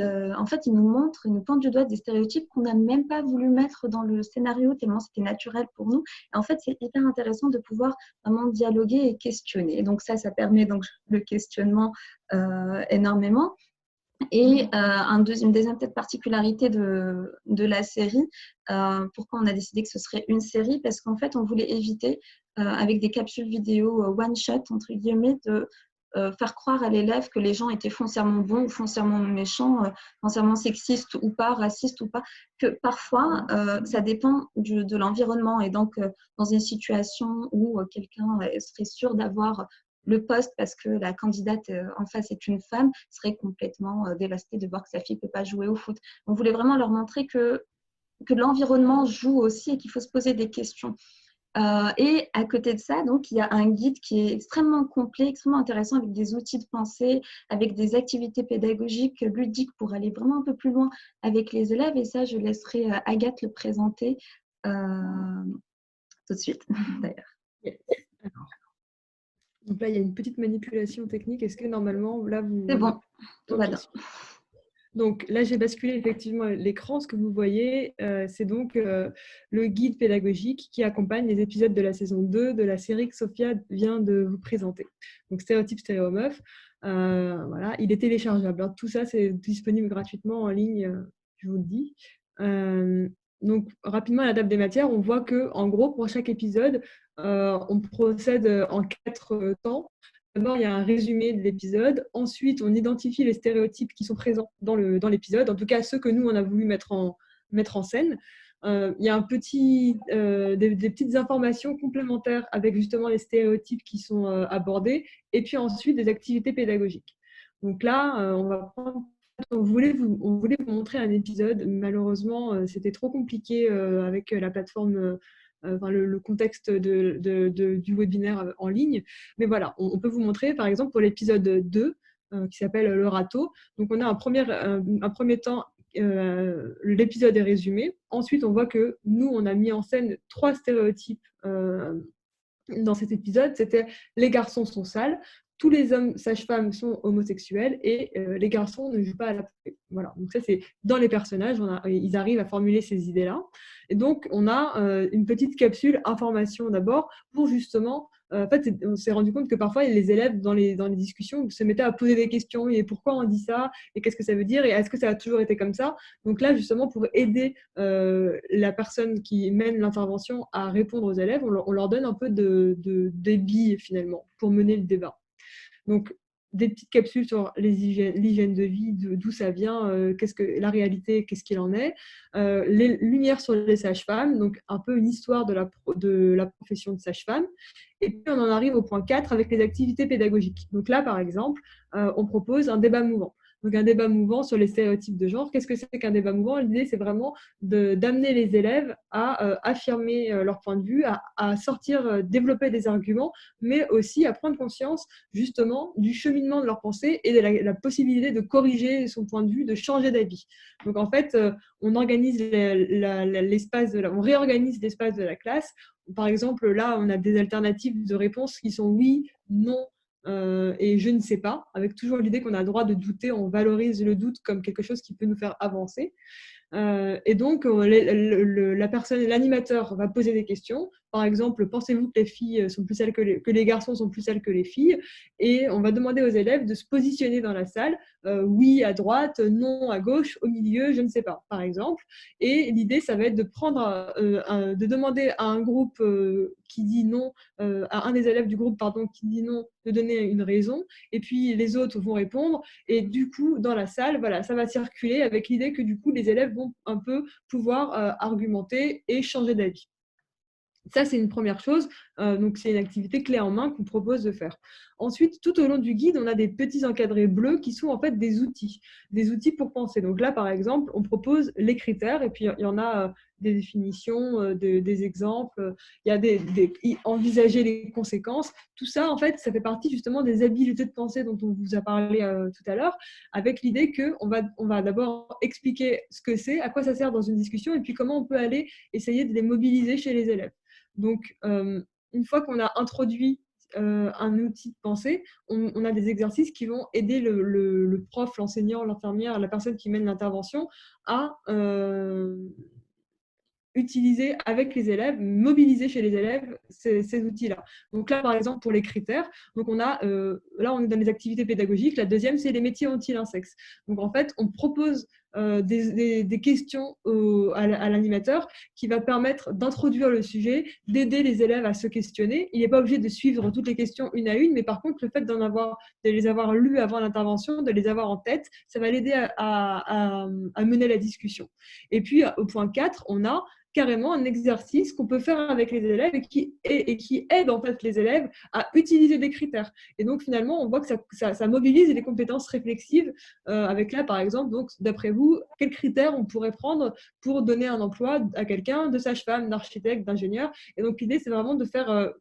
nous montrent, ils nous pointent du doigt des stéréotypes qu'on n'a même pas voulu mettre dans le scénario tellement c'était naturel pour nous. Et en fait, c'est hyper intéressant de pouvoir vraiment dialoguer et questionner. Et donc ça permet donc le questionnement énormément. Et une deuxième peut-être particularité de la série, pourquoi on a décidé que ce serait une série, parce qu'en fait, on voulait éviter, avec des capsules vidéo one-shot, entre guillemets, de faire croire à l'élève que les gens étaient foncièrement bons ou foncièrement méchants, foncièrement sexistes ou pas, racistes ou pas, que parfois, ça dépend de l'environnement. Et donc, dans une situation où quelqu'un serait sûr d'avoir le poste parce que la candidate en face est une femme serait complètement dévastée de voir que sa fille ne peut pas jouer au foot. On voulait vraiment leur montrer que l'environnement joue aussi et qu'il faut se poser des questions. Et à côté de ça, donc, il y a un guide qui est extrêmement complet, extrêmement intéressant avec des outils de pensée, avec des activités pédagogiques, ludiques pour aller vraiment un peu plus loin avec les élèves. Et ça, je laisserai Agathe le présenter tout de suite, d'ailleurs. Yes. Donc là, il y a une petite manipulation technique. Est-ce que normalement, là, vous... C'est bon, tout va bien. Donc là, j'ai basculé effectivement l'écran. Ce que vous voyez, c'est donc le guide pédagogique qui accompagne les épisodes de la saison 2 de la série que Sophia vient de vous présenter. Donc Stéréotype Stéréomeuf, voilà, il est téléchargeable. Alors, tout ça, c'est disponible gratuitement en ligne, je vous le dis. Donc rapidement, à la table des matières, on voit que, en gros, pour chaque épisode, on procède en 4 temps. D'abord, il y a un résumé de l'épisode. Ensuite, on identifie les stéréotypes qui sont présents dans l'épisode, en tout cas ceux que nous, on a voulu mettre en scène. Il y a des petites informations complémentaires avec justement les stéréotypes qui sont abordés, et puis ensuite des activités pédagogiques. Donc là, on voulait vous montrer un épisode. Malheureusement, c'était trop compliqué avec la plateforme... le contexte du webinaire en ligne. Mais voilà, on peut vous montrer, par exemple, pour l'épisode 2, qui s'appelle Le Râteau. Donc, on a un premier temps, l'épisode est résumé. Ensuite, on voit que nous, on a mis en scène 3 stéréotypes dans cet épisode. C'était les garçons sont sales, tous les hommes sages-femmes sont homosexuels et les garçons ne jouent pas à la poupée. Voilà, donc ça c'est dans les personnages, ils arrivent à formuler ces idées-là. Et donc on a une petite capsule information d'abord pour justement... en fait, on s'est rendu compte que parfois les élèves dans les discussions se mettaient à poser des questions, et pourquoi on dit ça, et qu'est-ce que ça veut dire, et est-ce que ça a toujours été comme ça. Donc là justement, pour aider la personne qui mène l'intervention à répondre aux élèves, on leur donne un peu des billes finalement pour mener le débat. Donc, des petites capsules sur l'hygiène de vie, d'où ça vient, la réalité, qu'est-ce qu'il en est. Les lumières sur les sages-femmes, donc un peu une histoire de la profession de sage-femme. Et puis, on en arrive au point 4 avec les activités pédagogiques. Donc là, par exemple, on propose un débat mouvant. Donc, un débat mouvant sur les stéréotypes de genre. Qu'est-ce que c'est qu'un débat mouvant? L'idée, c'est vraiment d'amener les élèves à affirmer leur point de vue, à sortir, développer des arguments, mais aussi à prendre conscience, justement, du cheminement de leur pensée et de la possibilité de corriger son point de vue, de changer d'avis. Donc, en fait, on organise on réorganise l'espace de la classe. Par exemple, là, on a des alternatives de réponses qui sont oui, non, et je ne sais pas, avec toujours l'idée qu'on a le droit de douter. On valorise le doute comme quelque chose qui peut nous faire avancer. Et donc, l'animateur va poser des questions. Par exemple, pensez-vous que les filles sont plus sales que les garçons sont plus sales que les filles? Et on va demander aux élèves de se positionner dans la salle. Oui à droite, non à gauche, au milieu, je ne sais pas, par exemple. Et l'idée, ça va être de demander à un groupe qui dit non, à un des élèves du groupe, pardon, qui dit non, de donner une raison. Et puis, les autres vont répondre. Et du coup, dans la salle, voilà, ça va circuler avec l'idée que du coup, les élèves vont un peu pouvoir argumenter et changer d'avis. Ça, c'est une première chose. Donc, c'est une activité clé en main qu'on propose de faire. Ensuite, tout au long du guide, on a des petits encadrés bleus qui sont en fait des outils pour penser. Donc là, par exemple, on propose les critères, et puis il y en a des définitions, des exemples, il y a envisager les conséquences. Tout ça, en fait, ça fait partie justement des habiletés de pensée dont on vous a parlé tout à l'heure, avec l'idée qu'on va d'abord expliquer ce que c'est, à quoi ça sert dans une discussion, et puis comment on peut aller essayer de les mobiliser chez les élèves. Donc, une fois qu'on a introduit un outil de pensée, on a des exercices qui vont aider le prof, l'enseignant, l'infirmière, la personne qui mène l'intervention à utiliser avec les élèves, mobiliser chez les élèves ces outils-là. Donc là, par exemple, pour les critères, donc là, on est dans les activités pédagogiques. La deuxième, c'est les métiers anti-insectes. Donc en fait, on propose des questions à l'animateur qui va permettre d'introduire le sujet, d'aider les élèves à se questionner. Il n'est pas obligé de suivre toutes les questions une à une, mais par contre, le fait de les avoir lues avant l'intervention, de les avoir en tête, ça va l'aider à mener la discussion. Et puis, au point 4, on a carrément un exercice qu'on peut faire avec les élèves et qui aide en fait les élèves à utiliser des critères. Et donc finalement, on voit que ça mobilise les compétences réflexives. Avec là, par exemple, donc d'après vous, quels critères on pourrait prendre pour donner un emploi à quelqu'un de sage-femme, d'architecte, d'ingénieur? Et donc l'idée, c'est vraiment de faire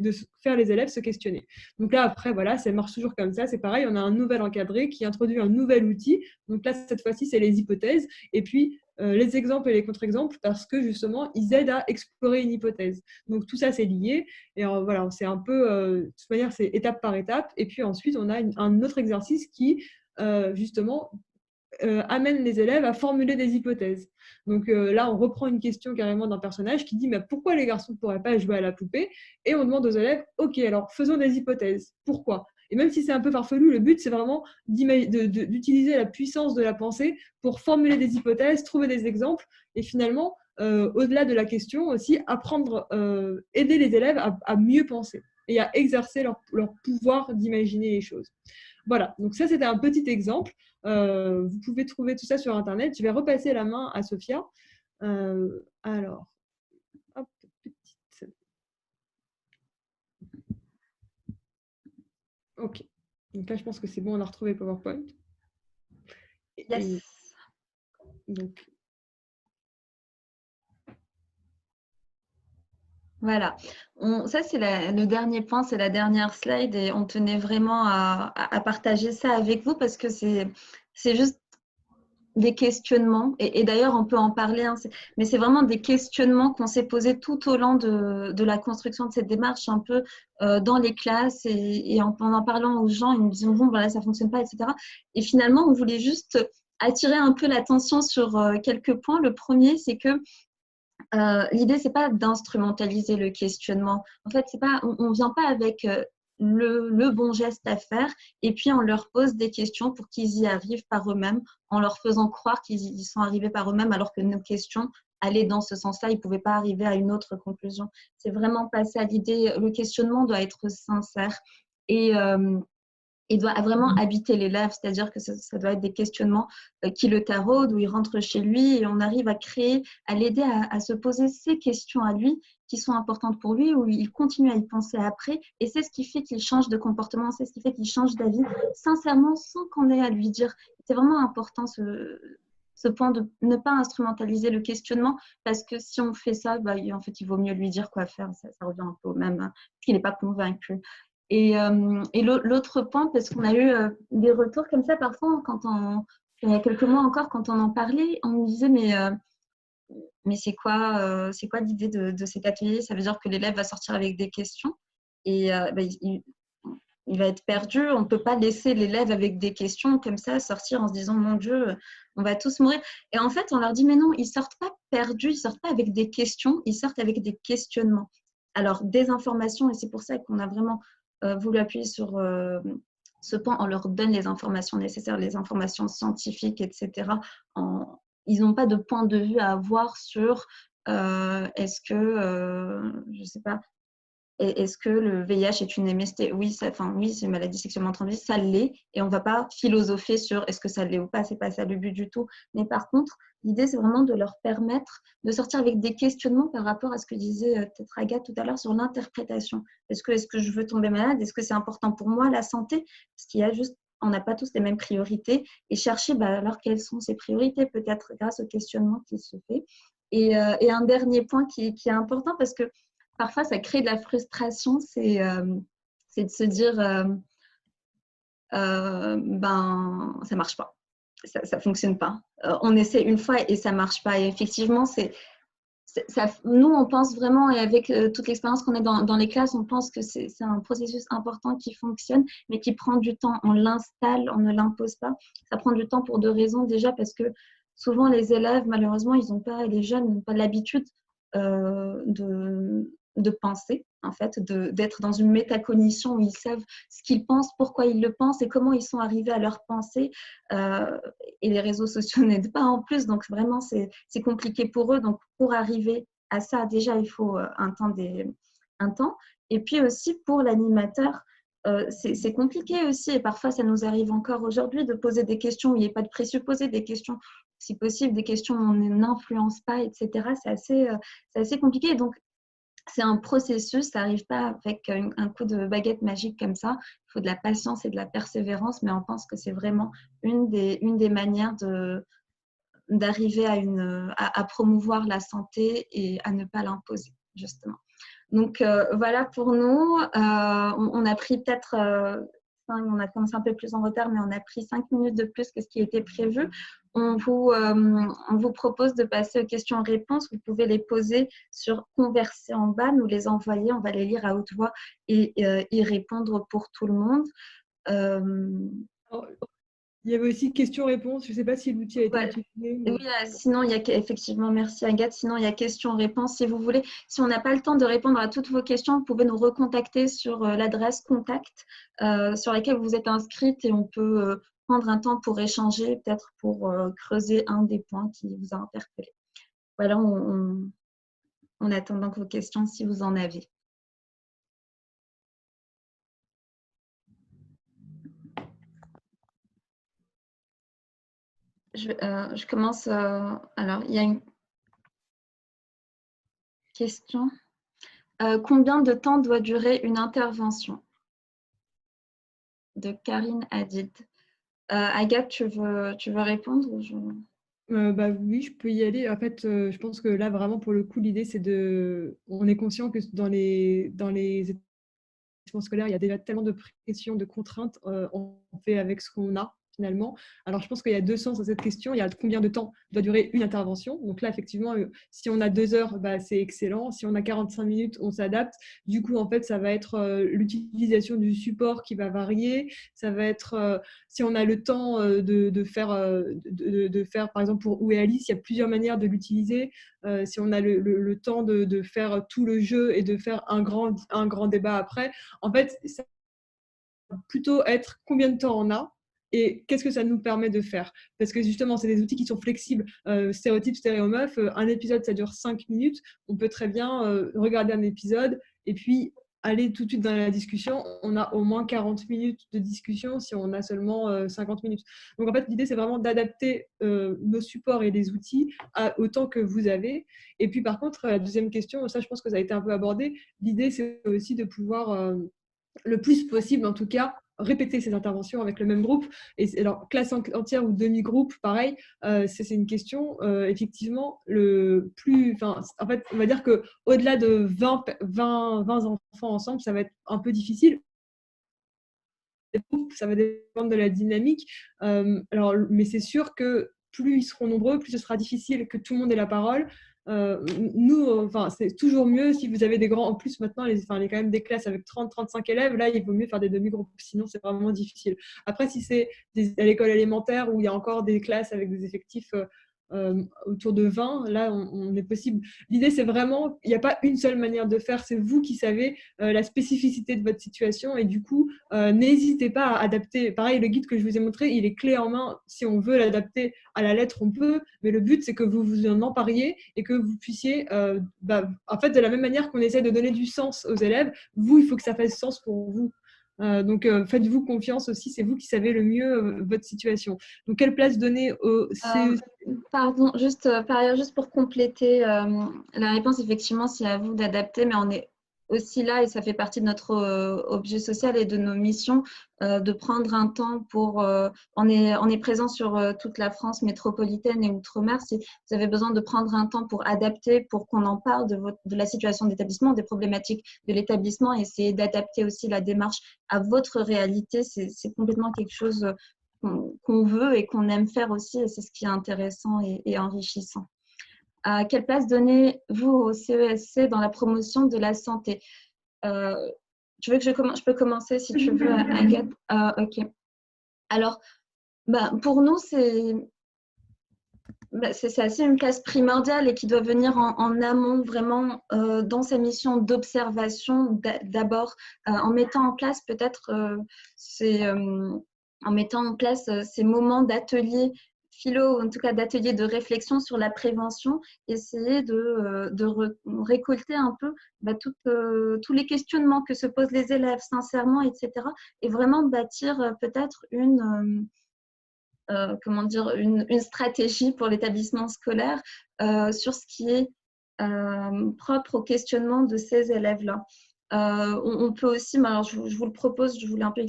les élèves se questionner. Donc là, après, voilà, ça marche toujours comme ça. C'est pareil, on a un nouvel encadré qui introduit un nouvel outil. Donc là, cette fois-ci, c'est les hypothèses. Et puis, les exemples et les contre-exemples parce que justement, ils aident à explorer une hypothèse. Donc tout ça, c'est lié. Et voilà, c'est un peu, de toute manière, c'est étape par étape. Et puis ensuite, on a un autre exercice qui, justement, amène les élèves à formuler des hypothèses. Donc là, on reprend une question carrément d'un personnage qui dit mais pourquoi les garçons ne pourraient pas jouer à la poupée? Et on demande aux élèves, ok, alors faisons des hypothèses. Pourquoi? Et même si c'est un peu farfelu, le but, c'est vraiment d'utiliser la puissance de la pensée pour formuler des hypothèses, trouver des exemples, et finalement, au-delà de la question aussi, aider les élèves à mieux penser et à exercer leur pouvoir d'imaginer les choses. Voilà, donc ça, c'était un petit exemple. Vous pouvez trouver tout ça sur Internet. Je vais repasser la main à Sophia. Alors, hop, petite. Ok. Donc là, je pense que c'est bon, on a retrouvé PowerPoint. Yes. Donc. Voilà. Ça, c'est le dernier point, c'est la dernière slide et on tenait vraiment à partager ça avec vous parce que c'est juste des questionnements. Et d'ailleurs, on peut en parler, hein, mais c'est vraiment des questionnements qu'on s'est posés tout au long de la construction de cette démarche, un peu dans les classes et en parlant aux gens, ils nous disaient, bon, voilà, ça ne fonctionne pas, etc. Et finalement, on voulait juste attirer un peu l'attention sur quelques points. Le premier, c'est que l'idée, c'est pas d'instrumentaliser le questionnement. En fait, c'est pas, on vient pas avec le bon geste à faire et puis on leur pose des questions pour qu'ils y arrivent par eux-mêmes, en leur faisant croire qu'ils y sont arrivés par eux-mêmes, alors que nos questions allaient dans ce sens-là, ils ne pouvaient pas arriver à une autre conclusion. C'est vraiment passer à l'idée, le questionnement doit être sincère et doit vraiment habiter l'élève, c'est-à-dire que ça doit être des questionnements qui le taraudent, où il rentre chez lui et on arrive à créer, à l'aider à se poser ces questions à lui qui sont importantes pour lui, où il continue à y penser après. Et c'est ce qui fait qu'il change de comportement, c'est ce qui fait qu'il change d'avis, sincèrement, sans qu'on ait à lui dire. C'est vraiment important ce point de ne pas instrumentaliser le questionnement, parce que si on fait ça, en fait, il vaut mieux lui dire quoi faire. Ça revient un peu au même, hein, parce qu'il n'est pas convaincu. Et l'autre point, parce qu'on a eu des retours comme ça parfois, il y a quelques mois encore, quand on en parlait, on nous disait mais c'est quoi l'idée de cet atelier? Ça veut dire que l'élève va sortir avec des questions et il va être perdu. On ne peut pas laisser l'élève avec des questions comme ça sortir en se disant mon Dieu, on va tous mourir. Et en fait, on leur dit mais non, ils ne sortent pas perdus, ils ne sortent pas avec des questions, ils sortent avec des questionnements. Alors, des informations, et c'est pour ça qu'on a vraiment voulu appuyer sur ce point, on leur donne les informations nécessaires, les informations scientifiques, etc. Ils n'ont pas de point de vue à avoir sur est-ce que, je ne sais pas, est-ce que le VIH est une MST? Oui, c'est une maladie sexuellement transmissible, ça l'est, et on ne va pas philosopher sur est-ce que ça l'est ou pas, c'est pas ça le but du tout. Mais par contre, l'idée, c'est vraiment de leur permettre de sortir avec des questionnements par rapport à ce que disait peut-être Agathe tout à l'heure sur l'interprétation. Est-ce que je veux tomber malade? Est-ce que c'est important pour moi, la santé? Parce qu'il y a juste, on n'a pas tous les mêmes priorités, et chercher alors quelles sont ces priorités, peut-être grâce au questionnement qui se fait. Et un dernier point qui est important, parce que parfois, ça crée de la frustration, c'est de se dire ça ne marche pas, ça ne fonctionne pas. On essaie une fois et ça ne marche pas. Et effectivement, nous, on pense vraiment, et avec toute l'expérience qu'on a dans les classes, on pense que c'est un processus important qui fonctionne, mais qui prend du temps. On l'installe, on ne l'impose pas. Ça prend du temps pour deux raisons. Déjà, parce que souvent, les élèves, malheureusement, les jeunes n'ont pas l'habitude de penser, en fait, d'être dans une métacognition où ils savent ce qu'ils pensent, pourquoi ils le pensent et comment ils sont arrivés à leur pensée. Et les réseaux sociaux n'aident pas en plus, donc vraiment, c'est compliqué pour eux. Donc, pour arriver à ça, déjà, il faut un temps. Et puis aussi, pour l'animateur, c'est compliqué aussi, et parfois, ça nous arrive encore aujourd'hui de poser des questions où il n'y a pas de présupposés, des questions si possible, des questions où on n'influence pas, etc. C'est assez compliqué. Donc, c'est un processus, ça n'arrive pas avec un coup de baguette magique comme ça. Il faut de la patience et de la persévérance, mais on pense que c'est vraiment une des manières d'arriver à promouvoir la santé et à ne pas l'imposer, justement. Donc, voilà pour nous. On a pris peut-être, on a commencé un peu plus en retard, mais on a pris 5 minutes de plus que ce qui était prévu. On vous propose de passer aux questions-réponses. Vous pouvez les poser sur Converser en bas, nous les envoyer. On va les lire à haute voix et y répondre pour tout le monde. Alors, il y avait aussi questions-réponses. Je ne sais pas si l'outil a été Ouais. utilisé. Oui, sinon, il y a effectivement, merci Agathe. Sinon, il y a questions-réponses. Si vous voulez, si on n'a pas le temps de répondre à toutes vos questions, vous pouvez nous recontacter sur l'adresse contact sur laquelle vous êtes inscrite et on peut prendre un temps pour échanger, peut-être pour creuser un des points qui vous a interpellé. Voilà, on attend donc vos questions si vous en avez. Je commence. Alors, il y a une question. Combien de temps doit durer une intervention? De Karine Hadid. Agathe, tu veux répondre ou Bah oui, je peux y aller. En fait, je pense que là, vraiment, pour le coup, l'idée, c'est on est conscient que dans les établissements scolaires, il y a déjà tellement de pression, de contraintes. On fait avec ce qu'on a, finalement. Alors, je pense qu'il y a deux sens à cette question. Il y a combien de temps doit durer une intervention. Donc là, effectivement, si on a 2 heures, bah, c'est excellent. Si on a 45 minutes, on s'adapte. Du coup, en fait, ça va être l'utilisation du support qui va varier. Ça va être, si on a le temps de faire, par exemple, pour Où est Alice, il y a plusieurs manières de l'utiliser. Si on a le temps de faire tout le jeu et de faire un grand débat après, en fait, ça va plutôt être combien de temps on a et qu'est-ce que ça nous permet de faire. Parce que justement, c'est des outils qui sont flexibles. Stéréotype, stéréomeuf, un épisode, ça dure 5 minutes. On peut très bien regarder un épisode et puis aller tout de suite dans la discussion. On a au moins 40 minutes de discussion si on a seulement 50 minutes. Donc en fait, l'idée, c'est vraiment d'adapter nos supports et les outils au temps que vous avez. Et puis par contre, la deuxième question, ça, je pense que ça a été un peu abordé. L'idée, c'est aussi de pouvoir le plus possible, en tout cas, répéter ces interventions avec le même groupe. Et alors, classe entière ou demi-groupe, pareil, c'est une question. Effectivement, en fait, on va dire qu'au-delà de 20 enfants ensemble, ça va être un peu difficile. Ça va dépendre de la dynamique. Mais c'est sûr que plus ils seront nombreux, plus ce sera difficile que tout le monde ait la parole. C'est toujours mieux si vous avez des grands. En plus, maintenant, il y a quand même des classes avec 30-35 élèves. Là, il vaut mieux faire des demi-groupes. Sinon, c'est vraiment difficile. Après, si c'est à l'école élémentaire où il y a encore des classes avec des effectifs autour de 20, là, on est possible. L'idée, c'est vraiment, il n'y a pas une seule manière de faire. C'est vous qui savez la spécificité de votre situation. Et du coup, n'hésitez pas à adapter. Pareil, le guide que je vous ai montré, il est clé en main. Si on veut l'adapter à la lettre, on peut. Mais le but, c'est que vous vous en empariez et que vous puissiez, en fait, de la même manière qu'on essaie de donner du sens aux élèves, vous, il faut que ça fasse sens pour vous. Donc, faites-vous confiance aussi, c'est vous qui savez le mieux votre situation. Donc, quelle place donner au CEC? Pardon, juste par ailleurs, juste pour compléter la réponse, effectivement, c'est à vous d'adapter, mais on est aussi là, et ça fait partie de notre objet social et de nos missions, de prendre un temps pour… on est présent sur toute la France métropolitaine et outre-mer. Si vous avez besoin de prendre un temps pour adapter, pour qu'on en parle de la situation d'établissement, des problématiques de l'établissement, et essayer d'adapter aussi la démarche à votre réalité, c'est complètement quelque chose qu'on veut et qu'on aime faire aussi, et c'est ce qui est intéressant et enrichissant. Quelle place donnez-vous au CESC dans la promotion de la santé? Tu veux que je peux commencer si tu veux, Agathe? Ok. Alors, pour nous, c'est assez une place primordiale et qui doit venir en amont, vraiment dans sa mission d'observation, d'abord en mettant en place peut-être en mettant en place ces moments d'ateliers philo, en tout cas d'ateliers de réflexion sur la prévention, essayer de récolter un peu tous les questionnements que se posent les élèves sincèrement, etc. Et vraiment bâtir peut-être comment dire, une stratégie pour l'établissement scolaire sur ce qui est propre au questionnement de ces élèves-là. On peut aussi, alors je vous le propose, je voulais un peu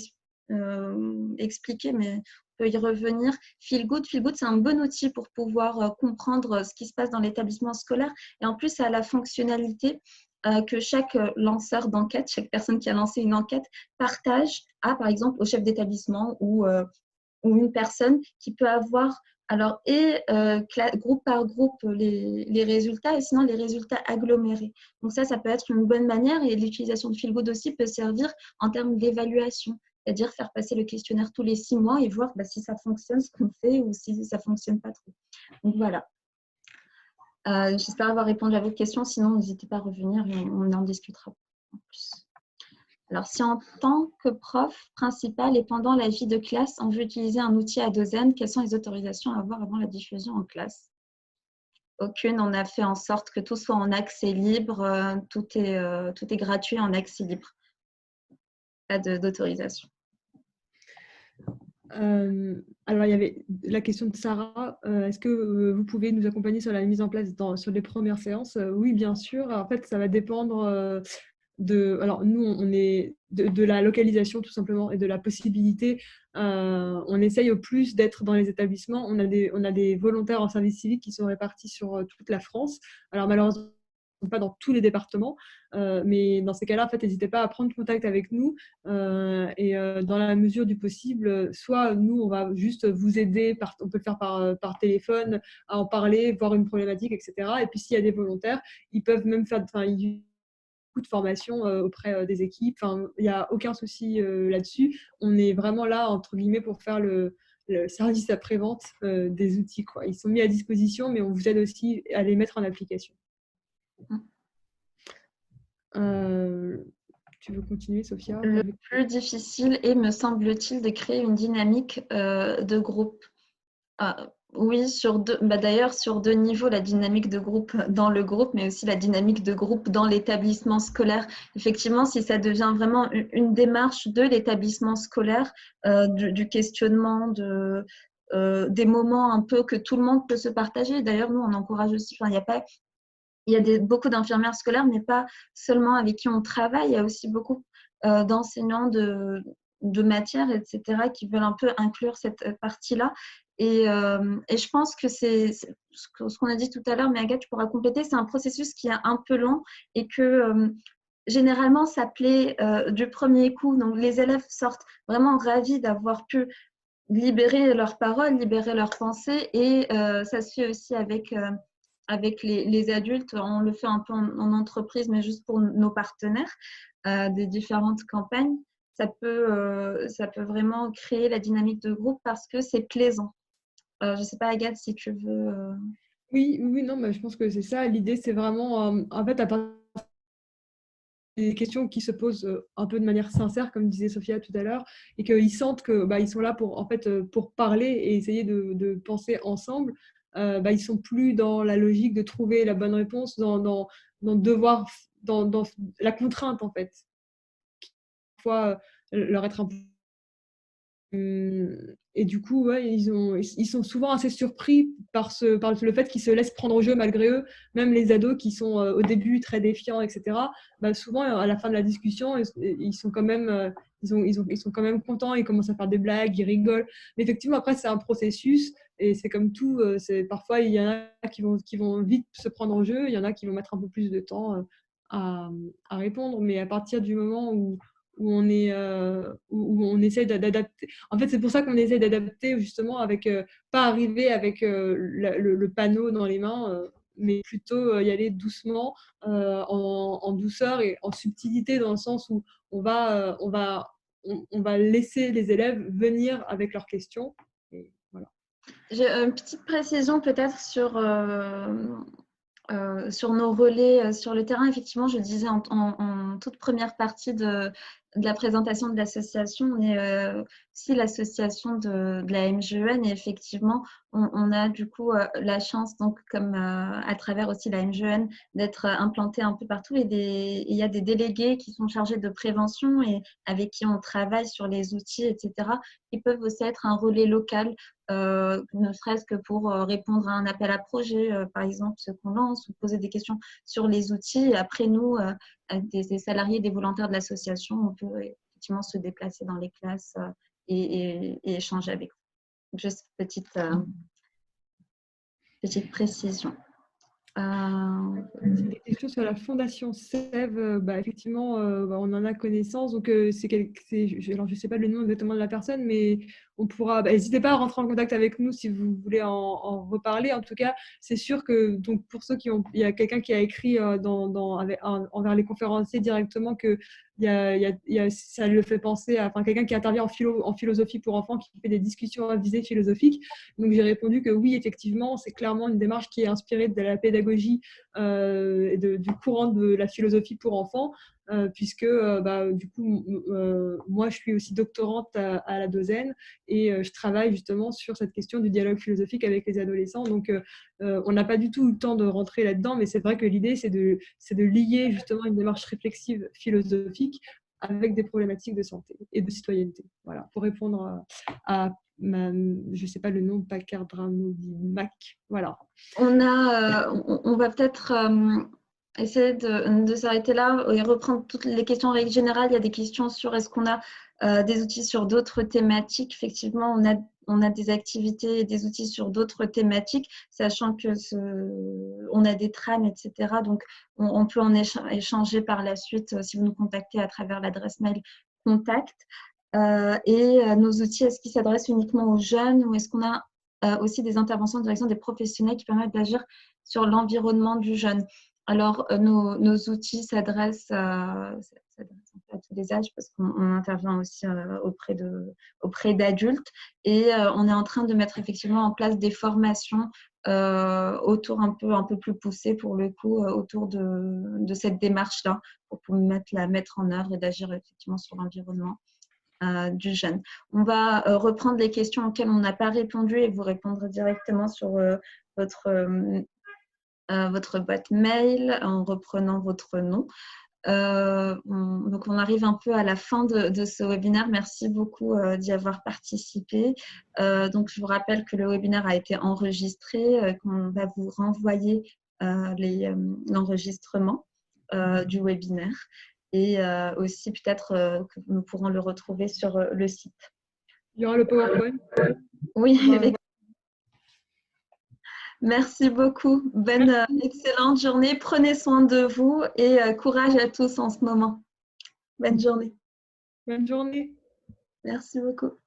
expliquer, mais on peut y revenir. Feel Good, c'est un bon outil pour pouvoir comprendre ce qui se passe dans l'établissement scolaire. Et en plus, ça a la fonctionnalité que chaque lanceur d'enquête, chaque personne qui a lancé une enquête, partage par exemple, au chef d'établissement ou une personne qui peut avoir alors, groupe par groupe, les résultats, et sinon les résultats agglomérés. Donc ça peut être une bonne manière, et l'utilisation de Feel Good aussi peut servir en termes d'évaluation, c'est-à-dire faire passer le questionnaire tous les 6 mois et voir si ça fonctionne ce qu'on fait ou si ça ne fonctionne pas trop. Donc voilà. J'espère avoir répondu à votre question, sinon n'hésitez pas à revenir et on en discutera en plus. Alors, si en tant que prof principal et pendant la vie de classe, on veut utiliser un outil Adozen, quelles sont les autorisations à avoir avant la diffusion en classe? Aucune. On a fait en sorte que tout soit en accès libre. Tout est gratuit en accès libre. Pas d'autorisation. Alors, il y avait la question de Sarah. Est-ce que vous pouvez nous accompagner sur la mise en place sur les premières séances? Oui, bien sûr. En fait, ça va dépendre alors nous, on est de la localisation tout simplement et de la possibilité. On essaye au plus d'être dans les établissements. On a des volontaires en service civique qui sont répartis sur toute la France. Alors malheureusement, pas dans tous les départements, mais dans ces cas-là, en fait, n'hésitez pas à prendre contact avec nous et dans la mesure du possible, soit nous, on va juste vous aider, on peut le faire par téléphone, à en parler, voir une problématique, etc. Et puis s'il y a des volontaires, ils peuvent même faire de formation auprès des équipes. Enfin, il n'y a aucun souci là-dessus. On est vraiment là, entre guillemets, pour faire le service après-vente des outils, quoi. Ils sont mis à disposition, mais on vous aide aussi à les mettre en application. Tu veux continuer, Sophia? Le plus difficile est, me semble-t-il, de créer une dynamique de groupe. Oui, d'ailleurs, sur 2 niveaux, la dynamique de groupe dans le groupe, mais aussi la dynamique de groupe dans l'établissement scolaire. Effectivement, si ça devient vraiment une démarche de l'établissement scolaire, du questionnement, des moments un peu que tout le monde peut se partager. D'ailleurs, nous, on encourage aussi, il y a beaucoup d'infirmières scolaires, mais pas seulement avec qui on travaille. Il y a aussi beaucoup d'enseignants de matière, etc., qui veulent un peu inclure cette partie-là. Et je pense que c'est ce qu'on a dit tout à l'heure, mais Agathe, tu pourras compléter, c'est un processus qui est un peu long et que généralement, ça plaît du premier coup. Donc, les élèves sortent vraiment ravis d'avoir pu libérer leurs paroles, libérer leurs pensées, et ça se fait aussi avec les adultes. On le fait un peu en entreprise, mais juste pour nos partenaires des différentes campagnes. Ça peut vraiment créer la dynamique de groupe parce que c'est plaisant. Je ne sais pas, Agathe, si tu veux… Oui, non, mais je pense que c'est ça. L'idée, c'est vraiment, en fait, à partir des questions qui se posent un peu de manière sincère, comme disait Sophia tout à l'heure, et qu'ils sentent que ils sont là pour parler et essayer de penser ensemble. Ils sont plus dans la logique de trouver la bonne réponse, dans la contrainte, en fait. Parfois, leur être un peu… Et du coup, ouais, ils sont souvent assez surpris par le fait qu'ils se laissent prendre au jeu malgré eux. Même les ados qui sont au début très défiants, etc. Souvent, à la fin de la discussion, ils sont quand même, ils sont quand même contents. Ils commencent à faire des blagues, ils rigolent. Mais effectivement, après, c'est un processus et c'est comme tout. Parfois, il y en a qui vont vite se prendre au jeu. Il y en a qui vont mettre un peu plus de temps à répondre. Mais à partir du moment où on essaie d'adapter. En fait, c'est pour ça qu'on essaie d'adapter justement pas arriver avec le panneau dans les mains, mais plutôt y aller doucement, en douceur et en subtilité, dans le sens où on va laisser les élèves venir avec leurs questions. Et voilà. J'ai une petite précision peut-être sur nos relais sur le terrain. Effectivement, je disais en toute première partie de de la présentation de l'association. On est aussi l'association de la MGEN et effectivement, on a du coup la chance, donc comme à travers aussi la MGEN, d'être implanté un peu partout et il y a des délégués qui sont chargés de prévention et avec qui on travaille sur les outils, etc. Ils peuvent aussi être un relais local, ne serait-ce que pour répondre à un appel à projet, par exemple, ce qu'on lance, ou poser des questions sur les outils. Et après, nous, des salariés, des volontaires de l'association, on peut effectivement se déplacer dans les classes et échanger avec vous. Juste petite précision. C'est des questions sur la fondation Sève. Effectivement, on en a connaissance. Donc, alors, je ne sais pas le nom exactement de la personne, mais on pourra. N'hésitez pas à rentrer en contact avec nous si vous voulez en reparler. En tout cas, c'est sûr que donc pour ceux qui ont, il y a quelqu'un qui a écrit envers les conférenciers directement que ça le fait penser à quelqu'un qui intervient en philosophie pour enfants, qui fait des discussions à visée philosophique. Donc, j'ai répondu que oui, effectivement, c'est clairement une démarche qui est inspirée de la pédagogie et du courant de la philosophie pour enfants, puisque du coup, moi, je suis aussi doctorante à la Dozen et je travaille justement sur cette question du dialogue philosophique avec les adolescents. Donc, on n'a pas du tout eu le temps de rentrer là-dedans, mais c'est vrai que l'idée, c'est de lier justement une démarche réflexive philosophique avec des problématiques de santé et de citoyenneté. Voilà, pour répondre à je ne sais pas le nom, Mac. Voilà. On va peut-être essayer de s'arrêter là et reprendre toutes les questions en règle générale. Il y a des questions sur est-ce qu'on a des outils sur d'autres thématiques. Effectivement, on a des activités et des outils sur d'autres thématiques, sachant que on a des trames, etc. Donc, on peut en échanger par la suite si vous nous contactez à travers l'adresse mail contact. Et nos outils, est-ce qu'ils s'adressent uniquement aux jeunes ou est-ce qu'on a aussi des interventions en direction des professionnels qui permettent d'agir sur l'environnement du jeune? Alors, nos outils s'adressent un peu à tous les âges parce qu'on intervient aussi auprès d'adultes et on est en train de mettre effectivement en place des formations autour un peu plus poussées pour le coup autour de cette démarche-là pour la mettre en œuvre et d'agir effectivement sur l'environnement du jeune. On va reprendre les questions auxquelles on n'a pas répondu et vous répondre directement sur votre boîte mail en reprenant votre nom. Donc, on arrive un peu à la fin de ce webinaire. Merci beaucoup d'y avoir participé. Donc, je vous rappelle que le webinaire a été enregistré, qu'on va vous renvoyer l'enregistrement du webinaire. Et aussi, peut-être que nous pourrons le retrouver sur le site. Il y aura le PowerPoint. Oui, merci beaucoup. Excellente journée. Prenez soin de vous et courage à tous en ce moment. Bonne journée. Bonne journée. Merci beaucoup.